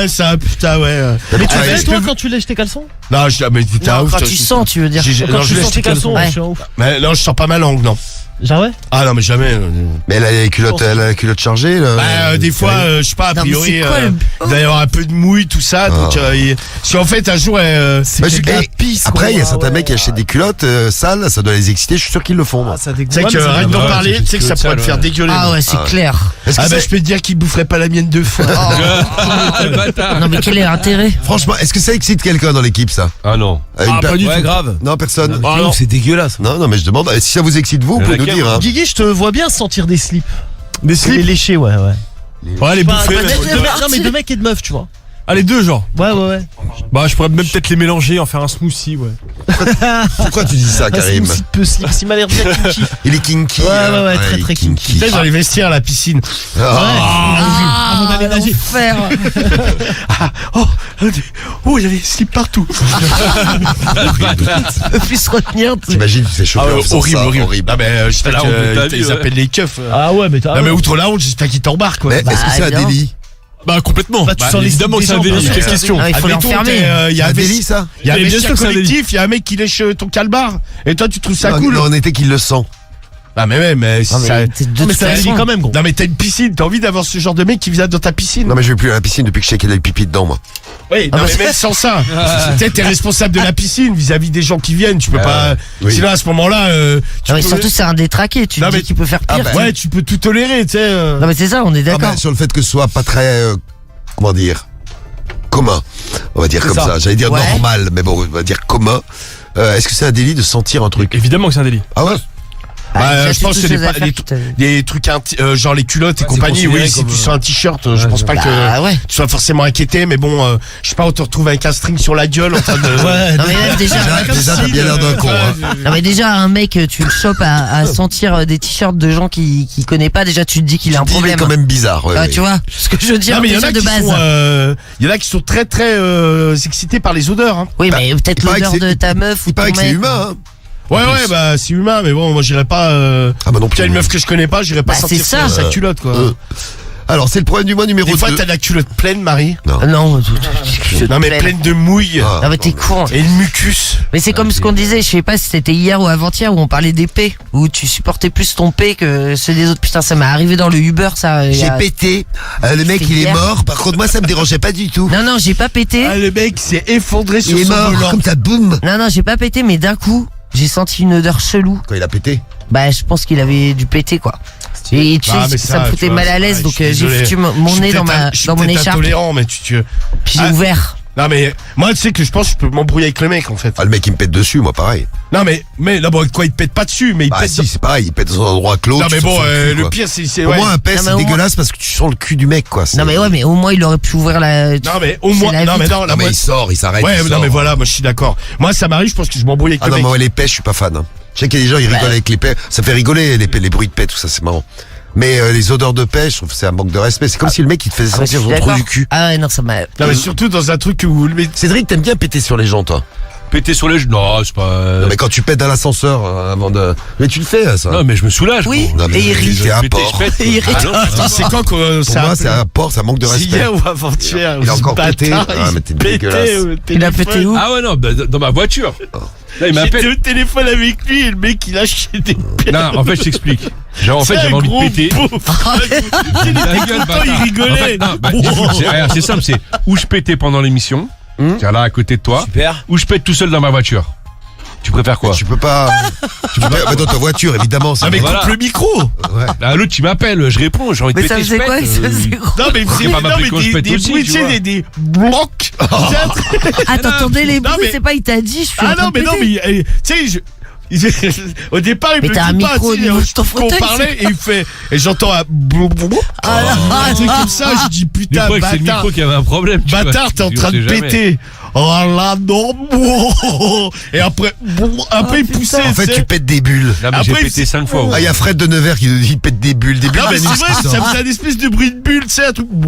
Ça, putain, ouais. Mais tu Ah, fais est-ce toi quand tu lèches tes caleçons? Non, mais t'es un Non, ouf. quand toi, tu je- sens, tu veux dire. Quand non, tu je lèche sens tes caleçons, Ouais. je suis un ouf. Mais non, je sens pas ma langue, non. Genre ouais? Ah non, mais jamais. Mais elle a les culottes, chargées, là. Bah, des fois, je sais pas, a Non, mais priori, c'est quoi le- il va y avoir un peu de mouille, tout ça. Donc, si en fait, un jour, Bah, C'est de la eh, pisse, après, il y a quoi. certains Ouais. mecs qui achètent des culottes sales, ça doit les exciter, je suis sûr qu'ils le font. Moi. Ah, ça dégoûte. tu sais Ouais, que mais ça rien que dégoûte. d'en ouais, parler, c'est tu sais que ça juste pourrait te ça, faire ouais. dégueuler. Ah ouais, c'est clair. Est-ce que Ah bah c'est- je peux te dire qu'il boufferait pas la mienne deux fois. Le bâtard. Non mais quel est l'intérêt? Franchement, est-ce que ça excite quelqu'un dans l'équipe, ça? Ah non. Une per- Ouais, grave. Non, personne. Ah non, c'est dégueulasse. Non, mais je demande, si ça vous excite vous, vous Il y en pouvez a nous qu'un, dire. Hein. Guigui, je te vois bien sentir des slips. Des Les léchés, ouais. Ouais, les Pas- bouffer. pas mais- de- non, mais de mecs et de meufs, tu vois. Ah, les deux, genre. Ouais. Bah, je pourrais même peut-être les mélanger, en faire un smoothie, ouais. Pourquoi tu dis ça, Karim? C'est peu slip, si m'a l'air bien kinky. Il est kinky. Ouais, hein. ouais, très, il est très kinky. Tu sais, dans les vestiaires, la piscine. Ah. Avant d'aller nager. L'enfer. Oh, il y avait des slips partout. On peut plus se retenir. T'imagines, tu te fais chauffer en faisant ça, horrible. Non, mais j'espère la honte de ta vie, qu'ils ouais. appellent les keufs. Ah ouais, mais t'as. Non, mais outre la honte, j'espère qu'ils t'embarquent, quoi. Mais est-ce que c'est un bien. délit? Bah, complètement. Bah, tu sens les évidemment que slips c'est un des gens, délit. bien Quelle sûr. question? Ah, il faut Admettons, l'enfermer. il y C'est a un un délit, vestiaire, ça? il y a un Mais bien vestiaire sûr que c'est un délit. collectif, il y a un mec qui lèche ton calbar. Et toi, tu trouves ça Non, cool? non, on était qu'il le sent. Bah, mais Non, mais ça. c'est de Mais toute c'est un délit façon. quand même, gros. Non, mais t'as une piscine, t'as envie d'avoir ce genre de mec qui vient dans ta piscine. Non, mais je vais plus à la piscine depuis que je sais qu'il a le pipi dedans, moi. Oui, non, bah, mais même sans ça. Tu sais, t'es responsable de la piscine vis-à-vis des gens qui viennent. Tu peux pas. oui. Sinon, à ce moment-là, tu Non mais peux- surtout c'est un détraqué, tu Non, te mais- dis qu'il peut faire pire. Ouais, tu peux tout tolérer, tu sais. Non mais c'est ça, on est Ah, d'accord. bah, sur le fait que ce soit pas très, comment dire, commun. On va dire comme ça. J'allais dire Ouais. normal, mais bon, on va dire commun. Est-ce que c'est un délit de sentir un truc? Évidemment que c'est un délit. Ah ouais? Ah, je pense que des trucs genre les culottes et Ouais, c'est compagnie. Oui, considéré si comme, tu sens un t-shirt, je pense pas Ah que ouais. tu sois forcément inquiété, mais bon, je sais pas, on te retrouve avec un string sur la gueule en train de. Ouais. Non mais même déjà, Déjà, t'as bien l'air d'un con, hein. non mais déjà un mec, tu le chopes à sentir des t-shirts de gens qui connaît pas, déjà tu te dis qu'il a un Il est problème. quand même bizarre, ouais, Ah, ouais. tu vois ce que je veux dire Non, mais il y en déjà a de qui base. sont, il y en a qui sont très très excités par les odeurs. Hein. Oui Bah, mais peut-être il paraît l'odeur que c'est- de ta meuf ou Il paraît ton que c'est mec. humain, hein. Ouais, bah c'est humain, mais bon, moi j'irais pas. Ah bah non Puis il y a plus. une meuf que je connais pas, j'irais pas Bah, sortir c'est ça. sa culotte, quoi. Alors, c'est le problème du mois numéro Des fois, 2. t'as la culotte pleine, Marie. Ah, non, Non, mais pleine de mouille. Ah. Non mais t'es con. Et le mucus. Mais c'est comme ce qu'on disait, je sais pas si c'était hier ou avant-hier où on parlait des P, où tu supportais plus ton P que ceux des autres. Putain, ça m'est arrivé dans le Uber, ça. il y J'ai a- pété. Le mec, C'était il est hier. mort. Par contre, moi, ça me dérangeait pas du tout. Non, j'ai pas pété. Ah, le mec s'est effondré sur Il est son mort, volant. comme ça, boum. Non, j'ai pas pété, mais d'un coup, j'ai senti une odeur chelou. Quand il a pété. Bah, je pense qu'il avait dû péter, quoi. Et tu sais, Ah, mais ça me tu foutait vois, mal à l'aise, ouais, donc je suis j'ai désolé. foutu mon Je suis nez dans peut-être mon peut-être écharpe, intolérant, mais tu. puis j'ai Ah. ouvert. Non, mais moi, tu sais que je pense que je peux m'embrouiller avec le mec, en fait. Ah, le mec, il me pète dessus, moi, pareil. Non, mais là, bon, quoi, il te pète pas dessus, mais il Bah, pète. si, c'est pareil. Il pète dans un endroit clos. Non, tu mais sens bon, son cul, le quoi. pire, c'est. Pour Ouais. moi, un pet, Non, mais c'est au moins- dégueulasse parce que tu sens le cul du mec, quoi. Non, mais ouais, mais au moins, il aurait pu ouvrir la. Non, mais au moins. la Non, mais vitre. non, Non, la mais moi- il sort, il s'arrête. Ouais, il non, sort. mais voilà, moi, je suis d'accord. Moi, ça m'arrive, je pense que je m'embrouille avec Ah le non, mec. moi, les pets, je suis pas fan. Hein. Je sais qu'il y a des gens, ils rigolent avec les pets. Ça fait rigoler, les bruits de pets, tout ça, c'est marrant. Mais les odeurs de pêche, je trouve que c'est un manque de respect. C'est comme si le mec il te faisait Ah, bah, je sentir suis son trou d'accord. du cul. Ah ouais, non, ça m'a. Non, mais surtout dans un truc où le mec. Cédric, t'aimes bien péter sur les gens, toi. Péter sur les genoux. Non, c'est pas. Non, mais quand tu pètes dans l'ascenseur avant de. Mais tu le fais, ça. Non, mais je me soulage. Oui, Non, mais et il rit. c'est un Péter, porc. je pète. Et il rit. Ah, non, Attends, c'est quand qu'on Pour moi, c'est un porc, ça manque de C'est respect. hier ou avant-hier. Il a encore pété. bâtard, Ah, il mais t'es pétait dégueulasse. au Il a pété téléphone. où? Ah ouais, non, bah, dans ma voiture. Là, il J'étais m'appelle. au téléphone avec lui et le mec il lâchait des pètes. Non, en fait, je t'explique. Genre, en fait, j'avais envie de péter. Il était content, il rigolait. En fait, non, bah, regarde, c'est simple, c'est où je pétais pendant l'émission, tiens là à côté de toi, Super. ou je pète tout seul dans ma voiture. Tu préfères quoi? Tu peux pas. Tu peux pas. Dans ta voiture, évidemment. Ah mais Voilà. coupe le micro. Ouais. Là, l'autre, il m'appelle, je réponds, j'ai envie de Mais ça péter, je faisait quoi? pète. Ça faisait quoi? Non mais c'est pas m'appeler quand je pète des aussi, bruits, tu tu sais, vois. des blocs. Ah, t'entendais les Non, bruits, mais- c'est pas, il t'a dit, je suis en Ah train non de mais non péter. mais tu sais Au départ, il Mais me t'as un dit pas, micro au tu sais, niveau de ton on fauteuil, parlait et il fait, et j'entends un un truc comme ça, je dis Des putain, fois que c'est le bâtard. micro qui avait un problème. tu vois. Bâtard, t'es en On train de sait jamais. péter. Oh là, non. Et après, il poussait. En fait, tu sais. tu pètes des bulles. Non, mais j'ai Après, pété 5 fois. Ah, il y a Fred de Nevers qui nous dit il pète des bulles. Des bulles Non, mais c'est d'anus vrai, qui ça sortent. faisait un espèce de bruit de bulle, tu sais, un truc. Mais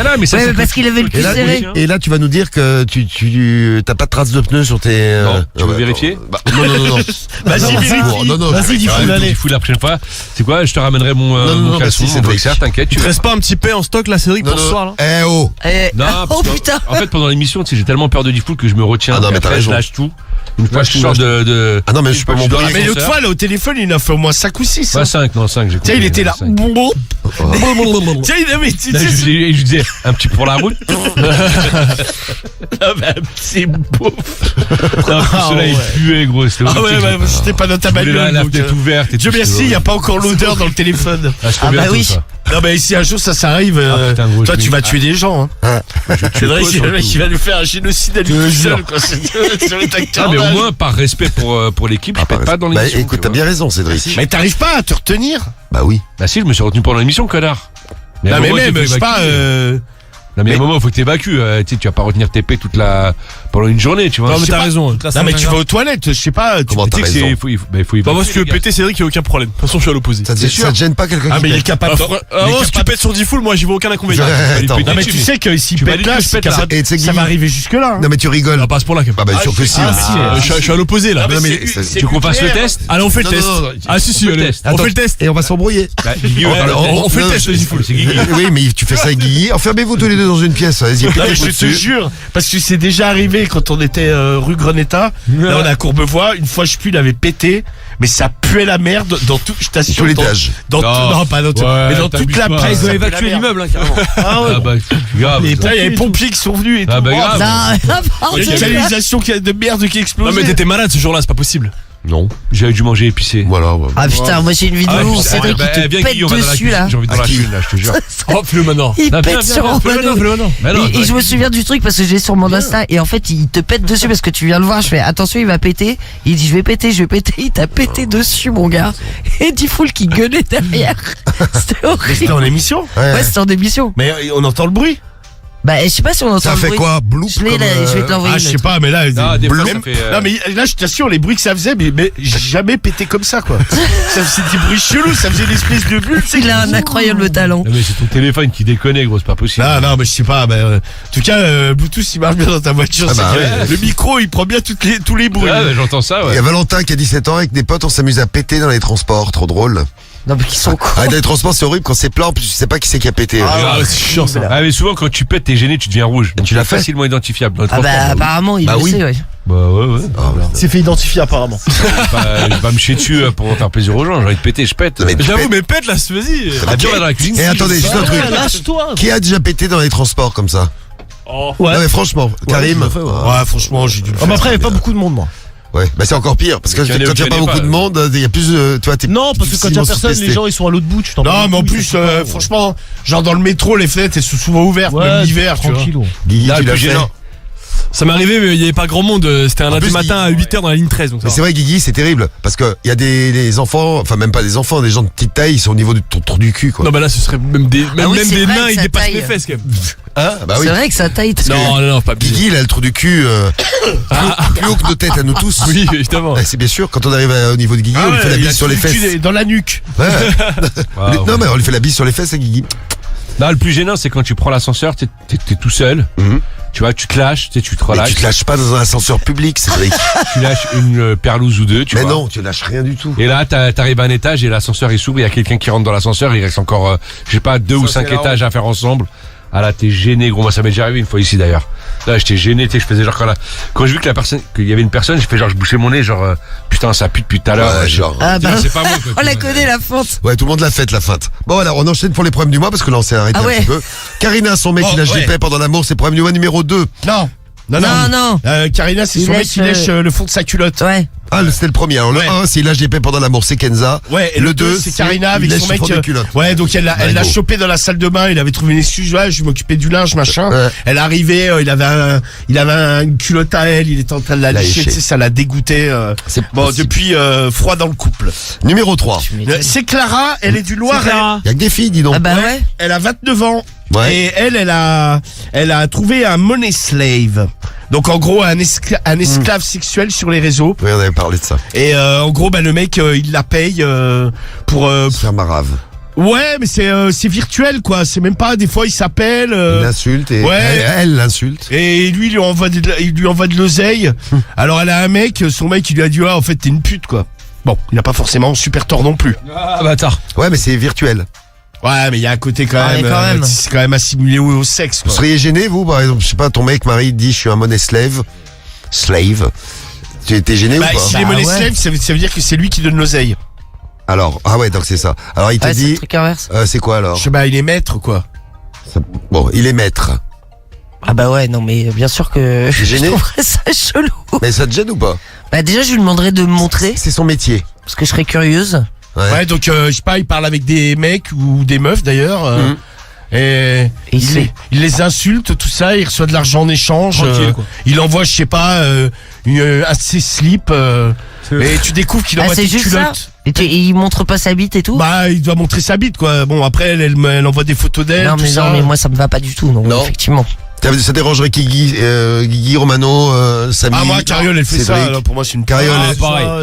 non, mais ça, Ouais, c'est mais parce qu'il avait le cul Et là, serré. et là, tu vas nous dire que tu t'as pas de traces de pneus sur tes. Non, tu veux vérifier Non. Vas-y, Non, vérifie. non, Vas-y, dis Ah, fou, allez. il faut la prochaine fois. C'est quoi? Je te ramènerai mon non, caleçon, merci, mon Cédric. boxer, t'inquiète. Tu te restes pas un petit paix en stock là, Cédric, pour ce soir là? Eh oh. Non, Oh parce que, putain. en fait, pendant l'émission, tu sais, j'ai tellement peur de Diffoul que je me retiens. Ah non, mais Et t'as après, raison. je lâche tout. Une fois que je sors de. Ah non, mais je peux suis dans m'embrouiller. Mais l'autre fois, là, au téléphone, il en a fait au moins 5 ou 6. Pas 5, non, 5, j'ai Tu sais, il était là. cinq. Tiens, il avait, tu Là, sais, je disais, un petit pour la route. c'est beau. Celui-là, il puait, gros. C'était Ah ouais, ouais, j'étais pas dans ta bagnole. La donc, fenêtre ouverte et Dieu tout, merci, c'était il n'y a pas encore l'odeur dans le téléphone. Ah, c'est Ah bah bientôt, oui. ça. Non, mais si un jour ça s'arrive, putain, gros, toi je tu me vas dis- tuer des gens. Hein. C'est vrai, surtout. le mec il va nous faire un génocide à lui tout seul. Quoi. Sur les Ah, mais au moins, par respect pour l'équipe, je pète pas dans Bah l'émission. écoute, tu t'as vois. bien raison, Cédric. Mais t'arrives pas à te retenir. Bah oui. Bah si, je me suis retenu pendant l'émission, connard. Non, à un mais moment, même, t'es je sais pas. Non, mais à un moment, faut que t'évacues. Tu sais, tu vas pas retenir tes pets pendant une journée, tu vois. Non, mais sais t'as pas. raison. Non, mais tu vas aux toilettes, je sais pas. Comment t'as Tu sais que raison. c'est. Il faut Bah, moi, si tu veux les gars. péter, Cédric, il y a aucun problème. De toute façon, je suis à l'opposé. Ça te gêne pas quelqu'un Ah, qui mais il est pète capable. Si tu pètes sur Diffoul, moi, j'y vois aucun inconvénient. Attends. Non, mais tu sais que s'il Tu pète valides là, que je c'est pète là. capable. Et tu sais, Ça Guy- va arriver jusque-là. hein. Non mais tu rigoles. Ah, pas à ce point-là, quand même. Ah bah sûr que si. ah, hein. si. Je suis à l'opposé là. Non, mais c'est Tu qu'on fasse le clair. test? Allez, on fait le Non, test. non, non, Ah, si, on fait allez. le test. On fait le test. Et on va s'embrouiller. Bah, Guigui, on va Alors, on fait le non, test, je- Diffoul. C'est Guigui. Oui, mais tu fais ça avec Guigui. Enfermez-vous tous les deux dans une pièce. Vas-y, Non, pétez mais je te dessus. jure, parce que c'est déjà arrivé quand on était rue Greneta, là on est à Courbevoie, une fois je sais plus, il avait pété, mais ça puait la merde dans tout, je t'assure. Tout l'étage. Dans tout, Non. non, pas dans tout, Ouais, mais dans toute t'abuses la pas. presse. Ah, ils ont ça puait la évacué merde. l'immeuble, hein, carrément. Ah ouais. Ah bah, grave. Et putain, il y avait les pompiers qui sont venus et Ah tout. bah, Oh, grave. Non, il y a une canalisation de merde qui explose. Non, mais t'étais malade ce jour-là, c'est pas possible. Non. J'avais dû manger épicé. Voilà. ouais. Ah putain, moi j'ai une vidéo où Cédric il te viens, pète Guigui, on va dans la dessus cuisine. là. J'ai envie de dans À la qui cuisine, là, je te jure. Oh, fais-le maintenant. Il Non, pète viens, sur viens, fais-le Romano. maintenant. Mais non, Et je me souviens du truc parce que j'ai sur mon Insta et en fait il te pète dessus parce que tu viens le voir. Je fais attention, il va péter. Il dit je vais péter. Il t'a pété dessus, mon gars. Et Diffoul qui gueulait derrière. C'était C'était horrible. en émission. Ouais, c'était en émission. Mais on entend le bruit. Bah je sais pas si on entend Ça le fait bruit. quoi? Bloop Je l'ai comme, là, je vais te l'envoyer. Ah, je le sais pas, mais là, Ah, des fois, même- ça fait, non, mais là, je t'assure, les bruits que ça faisait, mais j'ai jamais pété comme ça, quoi. Ça faisait des bruits chelous, ça faisait une espèce de bulle, c'est Il a un incroyable talent. Non, mais c'est ton téléphone qui déconne, gros, c'est pas possible. Non, mais je sais pas, mais en tout cas, Bluetooth il marche bien dans ta voiture. Ah bah c'est que ouais. Le micro il prend bien tous les bruits. Ouais, mais j'entends ça, Il y ouais. a Valentin qui a 17 ans avec des potes, on s'amuse à péter dans les transports, trop drôle. Non mais qui sont cons. Ah, dans les transports c'est horrible quand c'est plein, en plus tu sais pas qui c'est qui a pété. Ah, c'est chiant ça. Ah, mais souvent, quand tu pètes, t'es gêné, tu deviens rouge. Donc, tu l'as c'est fait facilement identifiable. Dans le Ah bah transport. apparemment il Bah le oui. sait, ouais. Bah ouais, ouais. Il s'est fait identifier apparemment. Je vais pas me chier dessus pour faire plaisir aux gens. J'ai envie de péter, je pète. Mais tu J'avoue, pètes. mais pète là, vas-y. Ah, viens, on va dans la cuisine. Et attendez, juste un truc. Lâche-toi. Qui a déjà pété dans les transports comme ça? Ouais. Non mais franchement, Karim. Ouais, franchement, j'ai dû le Ah, faire. mais après, il n'y avait pas beaucoup de monde, moi. Ouais, bah c'est encore pire parce que Mais quand il y a pas connais beaucoup pas. de monde, il y a plus de, tu vois, t'es Non, parce que quand il n'y a difficilement personne, sous-testé. les gens ils sont à l'autre bout, tu t'en Non, bats mais en les couilles, plus, ça fait pas, franchement, genre dans le métro, les fenêtres elles sont souvent ouvertes, même l'hiver, tu vois. tranquille. Guigui, Là, tu le l'as plus fait. gênant. Ça m'est arrivé, mais il y avait pas grand monde. C'était un lundi plus, matin à 8h dans la ligne 13. Donc ça Mais va. c'est vrai, Guigui, c'est terrible parce que il y a des enfants, enfin même pas des enfants, des gens de petite taille, ils sont au niveau du trou du cul quoi. Non, bah là, ce serait même des, Ah oui, c'est des vrai nains, que ils ça dépassent taille. mes fesses quand même. Hein bah oui. C'est vrai que ça taille. Non, non, non, pas bien. Guigui, il a le trou du cul plus haut que nos têtes à nous tous. Oui, évidemment. Ouais, c'est bien sûr, quand on arrive au niveau de Guigui, on lui fait la bise sur les fesses. Dans la nuque. Ouais. Ah, Non mais on lui fait la bise sur les fesses à Guigui. Non, le plus gênant, c'est quand tu prends l'ascenseur, t'es tout seul. Mhm. Tu vois, tu te lâches, tu Mais relaxes. tu te lâches pas dans un ascenseur public, Cédric. Tu lâches une perlouse ou deux, tu Mais vois. non, tu lâches rien du tout. Et là, t'arrives à un étage et l'ascenseur il s'ouvre, il y a quelqu'un qui rentre dans l'ascenseur, il reste encore, je sais pas, 2 ou 5 étages à faire ensemble. Ah là, t'es gêné, gros. Moi, ça m'est déjà arrivé une fois ici d'ailleurs. Là, j'étais gêné, tu sais, je faisais genre quand j'ai vu que qu'il y avait une personne, j'ai fait genre, je bouchais mon nez, genre, putain, ça pue depuis tout à l'heure. Ouais, genre. Ah bah, C'est pas moi, quoi. on la connaît la fente. Ouais, tout le monde l'a faite, la feinte. Bon, alors, on enchaîne pour les problèmes du mois, parce que là, on s'est arrêté Ah un ouais. petit peu. Karina, son mec, Oh, il lâche ouais. des paix pendant l'amour, c'est problème du mois numéro 2. Non. Non. Karina, c'est Il son mec lèche, qui lèche le fond de sa culotte. Ouais. Ah, c'était le premier. Alors, le 1, c'est l'âge d'épée pendant l'amour, c'est Kenza. Ouais, et le 2, c'est Karina avec son mec. Ouais, donc elle l'a chopé dans la salle de bain, il avait trouvé une excuse, ouais, je m'occupais du linge, machin. Ouais. Elle arrivait, il avait une culotte à elle, il était en train de la lécher, tu sais, ça l'a dégoûté. Bon, depuis, froid dans le couple. Numéro 3. C'est Clara, elle est du Loiret. Il y a que des filles, dis donc. Ah bah ouais. Elle a 29 ans. Ouais. Et elle a trouvé un money slave. Donc en gros un esclave sexuel sur les réseaux. Oui, on avait parlé de ça. Et en gros le mec il la paye pour faire marave. Ouais, mais c'est virtuel quoi, c'est même pas, des fois il s'appelle Il l'insulte et elle l'insulte. Et lui il lui envoie de l'oseille. Alors elle a un mec, son mec il lui a dit en fait t'es une pute quoi. Bon, il n'a pas forcément super tort non plus. Ah bâtard. Ouais, mais c'est virtuel. Ouais, mais il y a un côté quand même. C'est quand même assimilé au sexe quoi. Vous seriez gêné vous, par exemple, je sais pas, ton mec Marie dit je suis un money slave. Tu étais gêné ou pas? Si les money slaves, ça veut dire que c'est lui qui donne l'oseille. Alors, ah ouais, donc c'est ça. Alors il te dit. C'est le truc inverse. C'est quoi alors? Je sais pas, il est maître quoi. Bon, il est maître. Ah bah ouais, non mais bien sûr que T'es gêné? je trouverais ça chelou. Mais ça te gêne ou pas? Bah déjà je lui demanderais de me montrer. C'est son métier. Parce que je serais curieuse. Ouais, donc je sais pas, il parle avec des mecs ou des meufs d'ailleurs. Et il les insulte, tout ça, il reçoit de l'argent en échange. Il envoie, je sais pas, un de ses slips. Et tu découvres qu'il envoie des culottes. Et il montre pas sa bite et tout? Bah, il doit montrer sa bite, quoi. Bon, après, elle envoie des photos d'elle. Non, mais moi, ça me va pas du tout, non. Effectivement. Ça dérangerait Guigui, Romano, Samy. Ah, moi, Cariole, elle fait ça. Alors, pour moi, c'est une Cariole.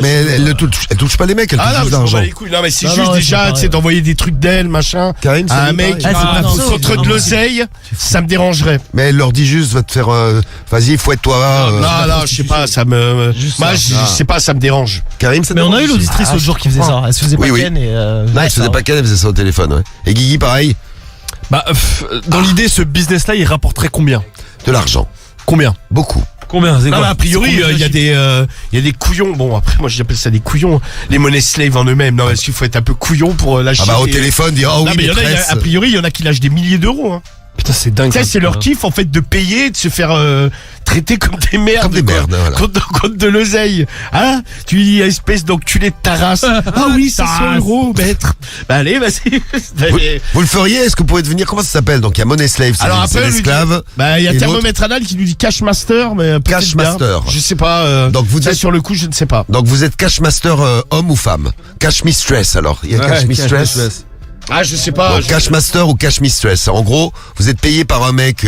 Mais elle touche pas les mecs, elle touche juste d'argent. Non, mais c'est juste déjà, tu sais, d'envoyer des trucs d'elle, machin. Karine, à un mec contre de l'oseille, ça me dérangerait. Mais elle leur dit juste, va te faire, vas-y, fouette-toi. Non, je sais pas, ça me, moi, je sais pas, ça me dérange. Karine, ça mais on a eu l'auditrice l'autre jour qui faisait ça. Elle se faisait pas ken et. Non, elle se faisait pas ken, elle faisait ça au téléphone, ouais. Et Guigui, pareil. Bah, dans l'idée, ce business-là, il rapporterait combien? De l'argent. Combien? Beaucoup. Combien? Non, mais a priori, il y a des couillons. Bon, après, moi, j'appelle ça des couillons. Les money slaves en eux-mêmes. Non, est-ce qu'il faut être un peu couillon pour lâcher? Ah bah, au téléphone, dire, oh oui, mais a priori, il y en a qui lâchent des milliers d'euros, hein. Putain, c'est dingue. Ça, c'est leur kiff, en fait, de payer, de se faire traiter comme des merdes. Comme des merdes, voilà. Contre de l'oseille. Hein? Tu dis, espèce d'enculé de ta race. Ah oui, 500 €, maître. Bah, allez, vas-y. Vous le feriez? Est-ce que vous pouvez devenir, comment ça s'appelle? Donc, il y a Money Slave, c'est l'esclave. Bah, il y a Thermomètre Anal qui nous dit Cash Master, mais Cash Master. Je sais pas. Donc, vous êtes sur le coup, je ne sais pas. Donc, vous êtes Cash Master, homme ou femme? Cash Mistress, alors. Il y a Cash Mistress. Ah, je sais pas. Donc, Cash Master ou Cash Mistress. En gros, vous êtes payé par un mec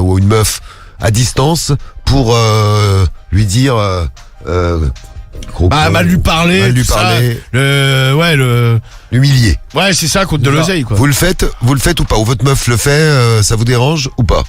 ou une meuf à distance pour lui dire mal lui parler, l'humilier. Ouais, c'est ça, contre de l'oseille quoi. Vous le faites ou pas? Ou votre meuf le fait, ça vous dérange ou pas?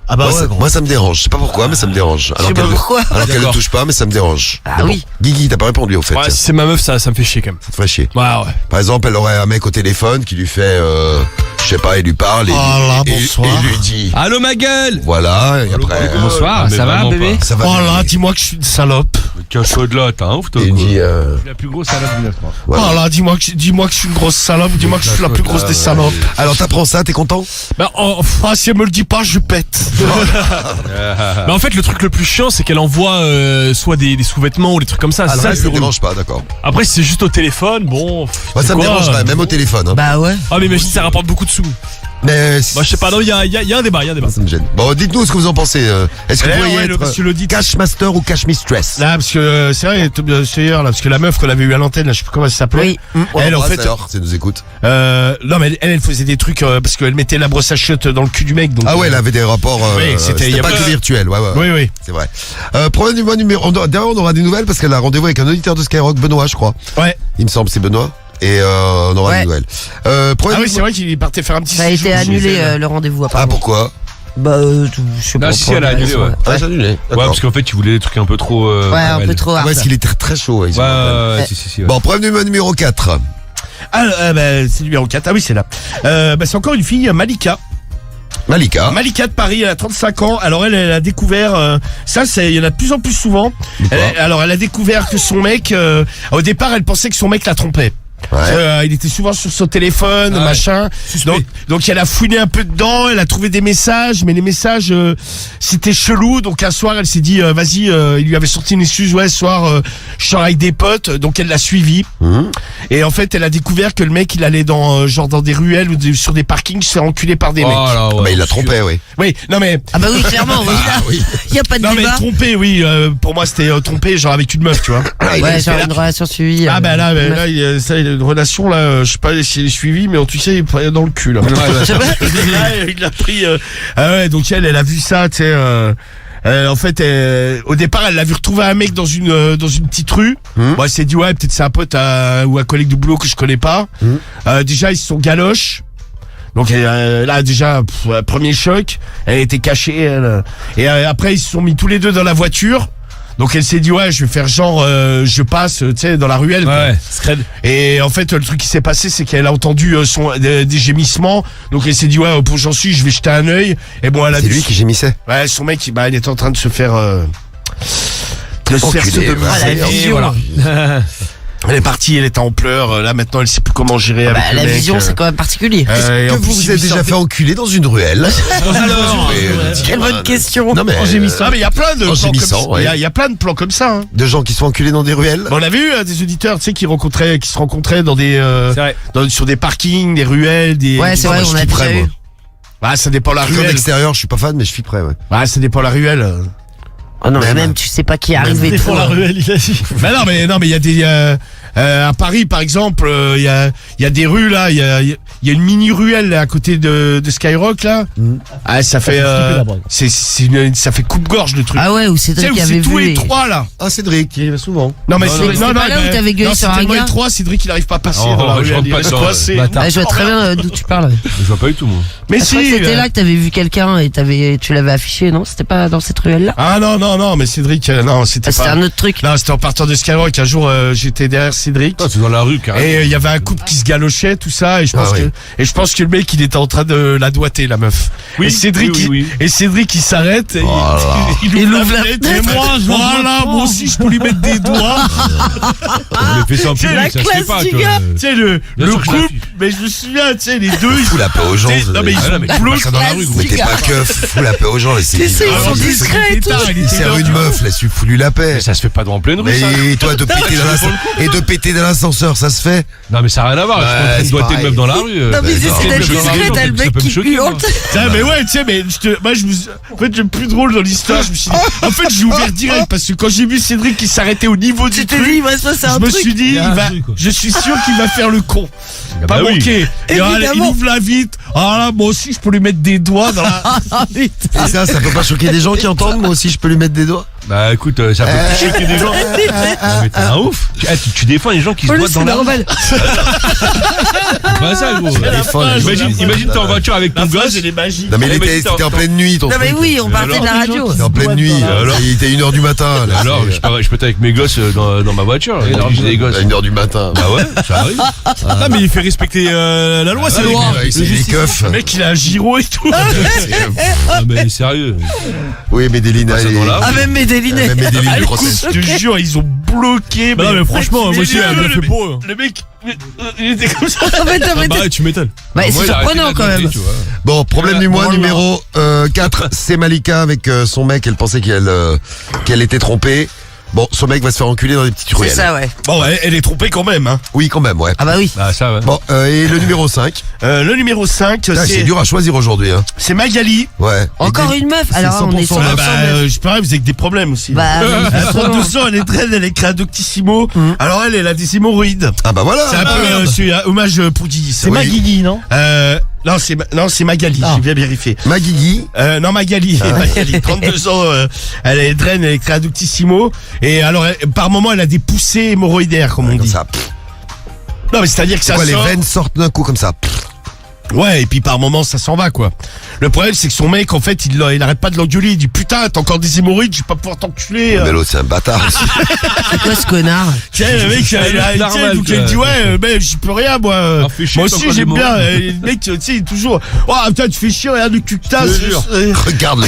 Ah bah moi ça me dérange, je sais pas pourquoi mais ça me dérange. Je sais pas pourquoi. Alors qu'elle ne touche pas mais ça me dérange. Ah oui. Guigui, t'as pas répondu au fait. Ouais, si c'est ma meuf, ça me fait chier quand même. Ça te ferait chier. Ouais. Par exemple, elle aurait un mec au téléphone qui lui fait, je sais pas, il lui parle et il lui dit allô ma gueule. Voilà, et après. Bonsoir, ça va bébé? Ça va. Oh là, dis-moi que je suis une salope. Cache-toi de là, t'as un ouf toi. Et il dit La plus grosse salope du 9 mois. voilà. Oh là, dis-moi que je suis une grosse salope, dis-moi que je suis la plus grosse des salopes. Alors t'apprends ça, t'es content? Bah, si elle me le dit pas, je pète. Mais en fait, le truc le plus chiant, c'est qu'elle envoie soit des sous-vêtements ou des trucs comme ça. Ah, Ça ça me dérange pas, d'accord. Après, si c'est juste au téléphone, bon. Moi ça me dérangerait, même au téléphone. Hein. Bah ouais. Ah, mais imagine, ça rapporte beaucoup de sous. Mais Bah, je sais pas, non, il y a un débat, Ça me gêne. Bon, dites-nous ce que vous en pensez. Est-ce que vous pourriez être Cash Master ou Cash Mistress? Là, parce que c'est vrai, là, parce que la meuf qu'on avait eu à l'antenne, là, je sais plus comment elle s'appelait. Oui. Elle, en fait, ça nous écoute. non, mais elle faisait des trucs parce qu'elle mettait la brosse à chiottes dans le cul du mec. Donc, Ah ouais, elle avait des rapports. oui, c'était pas que virtuel. Ouais. Oui. C'est vrai. Premier numéro. Derrière, on aura des nouvelles parce qu'elle a rendez-vous avec un auditeur de Skyrock, Benoît, je crois. Ouais. Il me semble, c'est Benoît. Et on aura des nouvelles. Ah oui, c'est vrai qu'il partait faire un petit. Ça a été annulé le rendez-vous Ah, apparemment. pourquoi? Bah, je sais pas. Si, elle a annulé, ouais. Ah, c'est annulé. Ouais, D'accord. parce qu'en fait, tu voulais des trucs un peu trop. Ouais, un peu trop Ah hard. ouais, parce qu'il était très chaud. Ouais, si. Bon, premier numéro 4. C'est numéro 4. Ah oui, c'est là. C'est encore une fille, Malika. Malika de Paris, elle a 35 ans. Alors elle a découvert il y en a de plus en plus souvent. Elle a découvert que son mec au départ, elle pensait que son mec la trompait. Il était souvent sur son téléphone, machin. Donc elle a fouiné un peu dedans, elle a trouvé des messages, mais les messages c'était chelou. Donc un soir elle s'est dit vas-y, il lui avait sorti une excuse, ce soir je sors avec des potes, donc elle l'a suivi. Et en fait elle a découvert que le mec il allait dans genre dans des ruelles ou sur des parkings se faire enculer par des mecs. Là, ouais, il l'a trompé, oui. Oui, non mais ah bah oui clairement, oui. Il y a pas de débat. Non mais trompé, oui. Pour moi c'était trompé genre avec une meuf, tu vois. Ouais, genre une relation suivie. Ah bah là, il a une relation là, je sais pas si elle est suivie, mais en tout cas il est dans le cul là. Il a pris. Ah ouais, donc elle a vu ça, tu sais. En fait, au départ, elle l'a vu retrouver un mec dans une petite rue. Bon, elle s'est dit peut-être c'est un pote ou un collègue de boulot que je connais pas. Déjà ils se sont galoches. Donc là déjà premier choc, elle était cachée. Et après ils se sont mis tous les deux dans la voiture. Donc elle s'est dit je vais faire genre je passe tu sais dans la ruelle. Et en fait le truc qui s'est passé c'est qu'elle a entendu des gémissements. Donc elle s'est dit pour j'en suis je vais jeter un œil. Et bon elle a c'est lui qui gémissait. Ouais, son mec il était en train de se faire Elle est partie, elle était en pleurs. Là maintenant, elle sait plus comment gérer avec le la mec. vision, c'est quand même particulier. Est-ce que vous vous êtes déjà fait enculer dans une ruelle? Quelle bonne question. Non mais il y a plein de plans comme ça. Il y a plein de plans comme ça. De gens qui se font enculer dans des ruelles. On a vu des auditeurs, tu sais, qui se rencontraient dans des sur des parkings, des ruelles, des. Ouais, c'est vrai, on a déjà eu. Ça dépend la ruelle. De l'extérieur, je suis pas fan, mais je suis prêt. Ouais. Ça dépend la ruelle. Oh non, même tu sais pas qui est arrivé. Pour la ruelle, il a dit. non, mais il y a des à Paris par exemple, il y a des rues là, il y a une mini ruelle là, à côté de Skyrock là. Ça fait ça fait coupe-gorge le truc. Ah ouais, où Cédric avait vu tous les trois là. Ah Cédric, il va souvent. Non mais c'est pas là où t'avais gueulé sur un gars. Les trois, Cédric il arrive pas à passer dans la ruelle. Je vois très bien d'où tu parles. Je vois pas du tout moi. Mais si c'était là que t'avais vu quelqu'un et tu l'avais affiché, non? C'était pas dans cette ruelle là? Ah non, mais Cédric, non, c'était pas. C'était un autre truc. Non, c'était en partant de Skyrock. Un jour, j'étais derrière Cédric. C'est dans la rue, carrément. Et il y avait un couple qui se galochait, tout ça. Et je pense que le mec, il était en train de la doigter, la meuf. Oui. Et Cédric, il s'arrête. Il ouvre la fenêtre. Et moi aussi, je peux lui mettre des doigts. Mais fais ça en public, ça se fait pas. Tu sais, le couple, mais je me souviens, tu sais, les deux. Ils foutent la paix aux gens. Non, mais ils sont ça dans la rue. Vous mettez pas keuf, fous la paix aux gens. Ils sont discrets. Il sert une meuf, laisse-lui foutu la paix. Ça se fait pas en pleine rue, ça. Et toi, de péter dans l'ascenseur, ça se fait? Non, mais ça n'a rien à voir. Je suis pas en train de doigter une meuf dans la rue. Non, mais c'est d'être discret, t'as le mec qui hurle. Mais ouais, tu sais, mais moi, en fait, le plus drôle dans l'histoire, je me suis dit, en fait, j'ai ouvert direct parce que quand j'ai vu Cédric qui s'arrêtait au niveau du truc, je me suis dit, je suis sûr qu'il va faire le con. Pas manqué. Et il ouvre la vitre. Ah là, moi aussi, je peux lui mettre des doigts dans la. Et ça peut pas choquer des gens qui entendent? Moi aussi, je peux lui mettre des doigts? Bah écoute, ça peut choquer des gens. Mais t'es un ouf. Tu défends les gens qui se voient dans la rue. C'est pas ça, gros. Imagine t'es en voiture avec ton gosse. Non mais c'était en pleine nuit ton truc. Non mais oui, on partait de la radio. C'était en pleine nuit. Il était 1h du matin. Alors, je peux être avec mes gosses dans ma voiture. J'ai des gosses. À 1h du matin. Bah ouais, ça arrive. Non mais il fait respecter la loi, c'est loi. C'est les keufs. Le mec il a un gyro et tout. Non mais sérieux. Oui, Medellina. Ah même Medellina. Je te jure, ils ont bloqué. Non mais franchement, moi aussi, elle me fait beau. Le mec, il était comme ça. Bah tu m'étonnes. Bah c'est surprenant quand même. Bon, problème du mois numéro 4, c'est Malika avec son mec. Elle pensait qu'elle était trompée. Bon, son mec va se faire enculer dans des petites ruelles. C'est ça, ouais. Bon, elle est trompée quand même, hein. Oui, quand même, ouais. Ah bah oui. Bah ça, ouais. Bon, et le numéro 5. Le numéro 5, c'est dur à choisir aujourd'hui, hein. C'est Magali. Ouais. Encore une meuf. Alors, on est sur je parie, vous avez que des problèmes aussi. Bah, elle a 32 ans, elle est très, elle est créée à Doctissimo. Alors elle a des hémorroïdes. Ah bah voilà. C'est un peu hommage pour Guigui. C'est Maguigui, non? Non, c'est Magali, j'ai bien vérifié. Maguigui? Non, Magali. Magali, 32 ans, elle est draine, elle est créée à Doctissimo. Et alors, par moment, elle a des poussées hémorroïdaires, comme on dit. Ça. Non, mais c'est-à-dire que ça sort. Les veines sortent d'un coup comme ça. Ouais, et puis par moment, ça s'en va, quoi. Le problème, c'est que son mec, en fait, il arrête pas de l'engueuler. Il dit, putain, t'as encore des hémorroïdes, je vais pas pouvoir t'enculer. Mais l'autre, c'est un bâtard aussi. C'est quoi ce connard? Tiens, le mec, il dit, ouais, mais j'y peux rien, moi. Moi aussi, j'aime bien. Le mec, tu sais, il est toujours, oh, putain, tu fais chier, regarde le cul que t'as. Regarde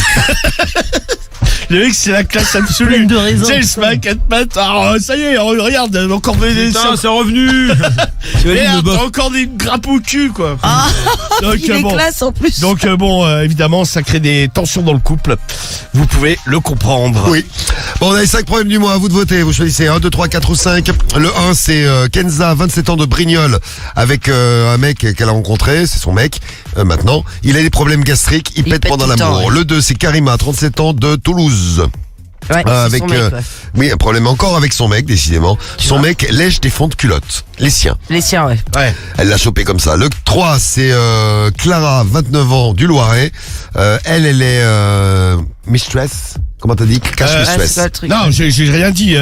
le Le mec, c'est la classe absolue. Pleine de raisins. Tu sais, il se met à 4 pattes. Alors, ça y est, regarde, encore des. Putain, c'est revenu. Merde, t'as encore des grappes au cul, quoi. Ah, Donc, il est classe en plus. Donc, évidemment, ça crée des tensions dans le couple. Vous pouvez le comprendre. Oui. Bon, on a les 5 problèmes du mois, à vous de voter. Vous choisissez 1, 2, 3, 4 ou 5. Le 1, c'est Kenza, 27 ans de Brignoles, avec un mec qu'elle a rencontré, c'est son mec, maintenant. Il a des problèmes gastriques, il pète pendant tout le temps, l'amour. ouais. Le 2, c'est Karima, 37 ans de Toulouse. Ouais, c'est avec son mec, ouais. oui, un problème encore avec son mec, décidément. Son mec lèche des fonds de culottes, les siens. Les siens, ouais. Ouais. Elle l'a chopé comme ça. Le 3, c'est Clara, 29 ans, du Loiret. Elle est mistress. Comment t'as dit? Cash c'est mistress. quoi le truc? Non, j'ai rien dit.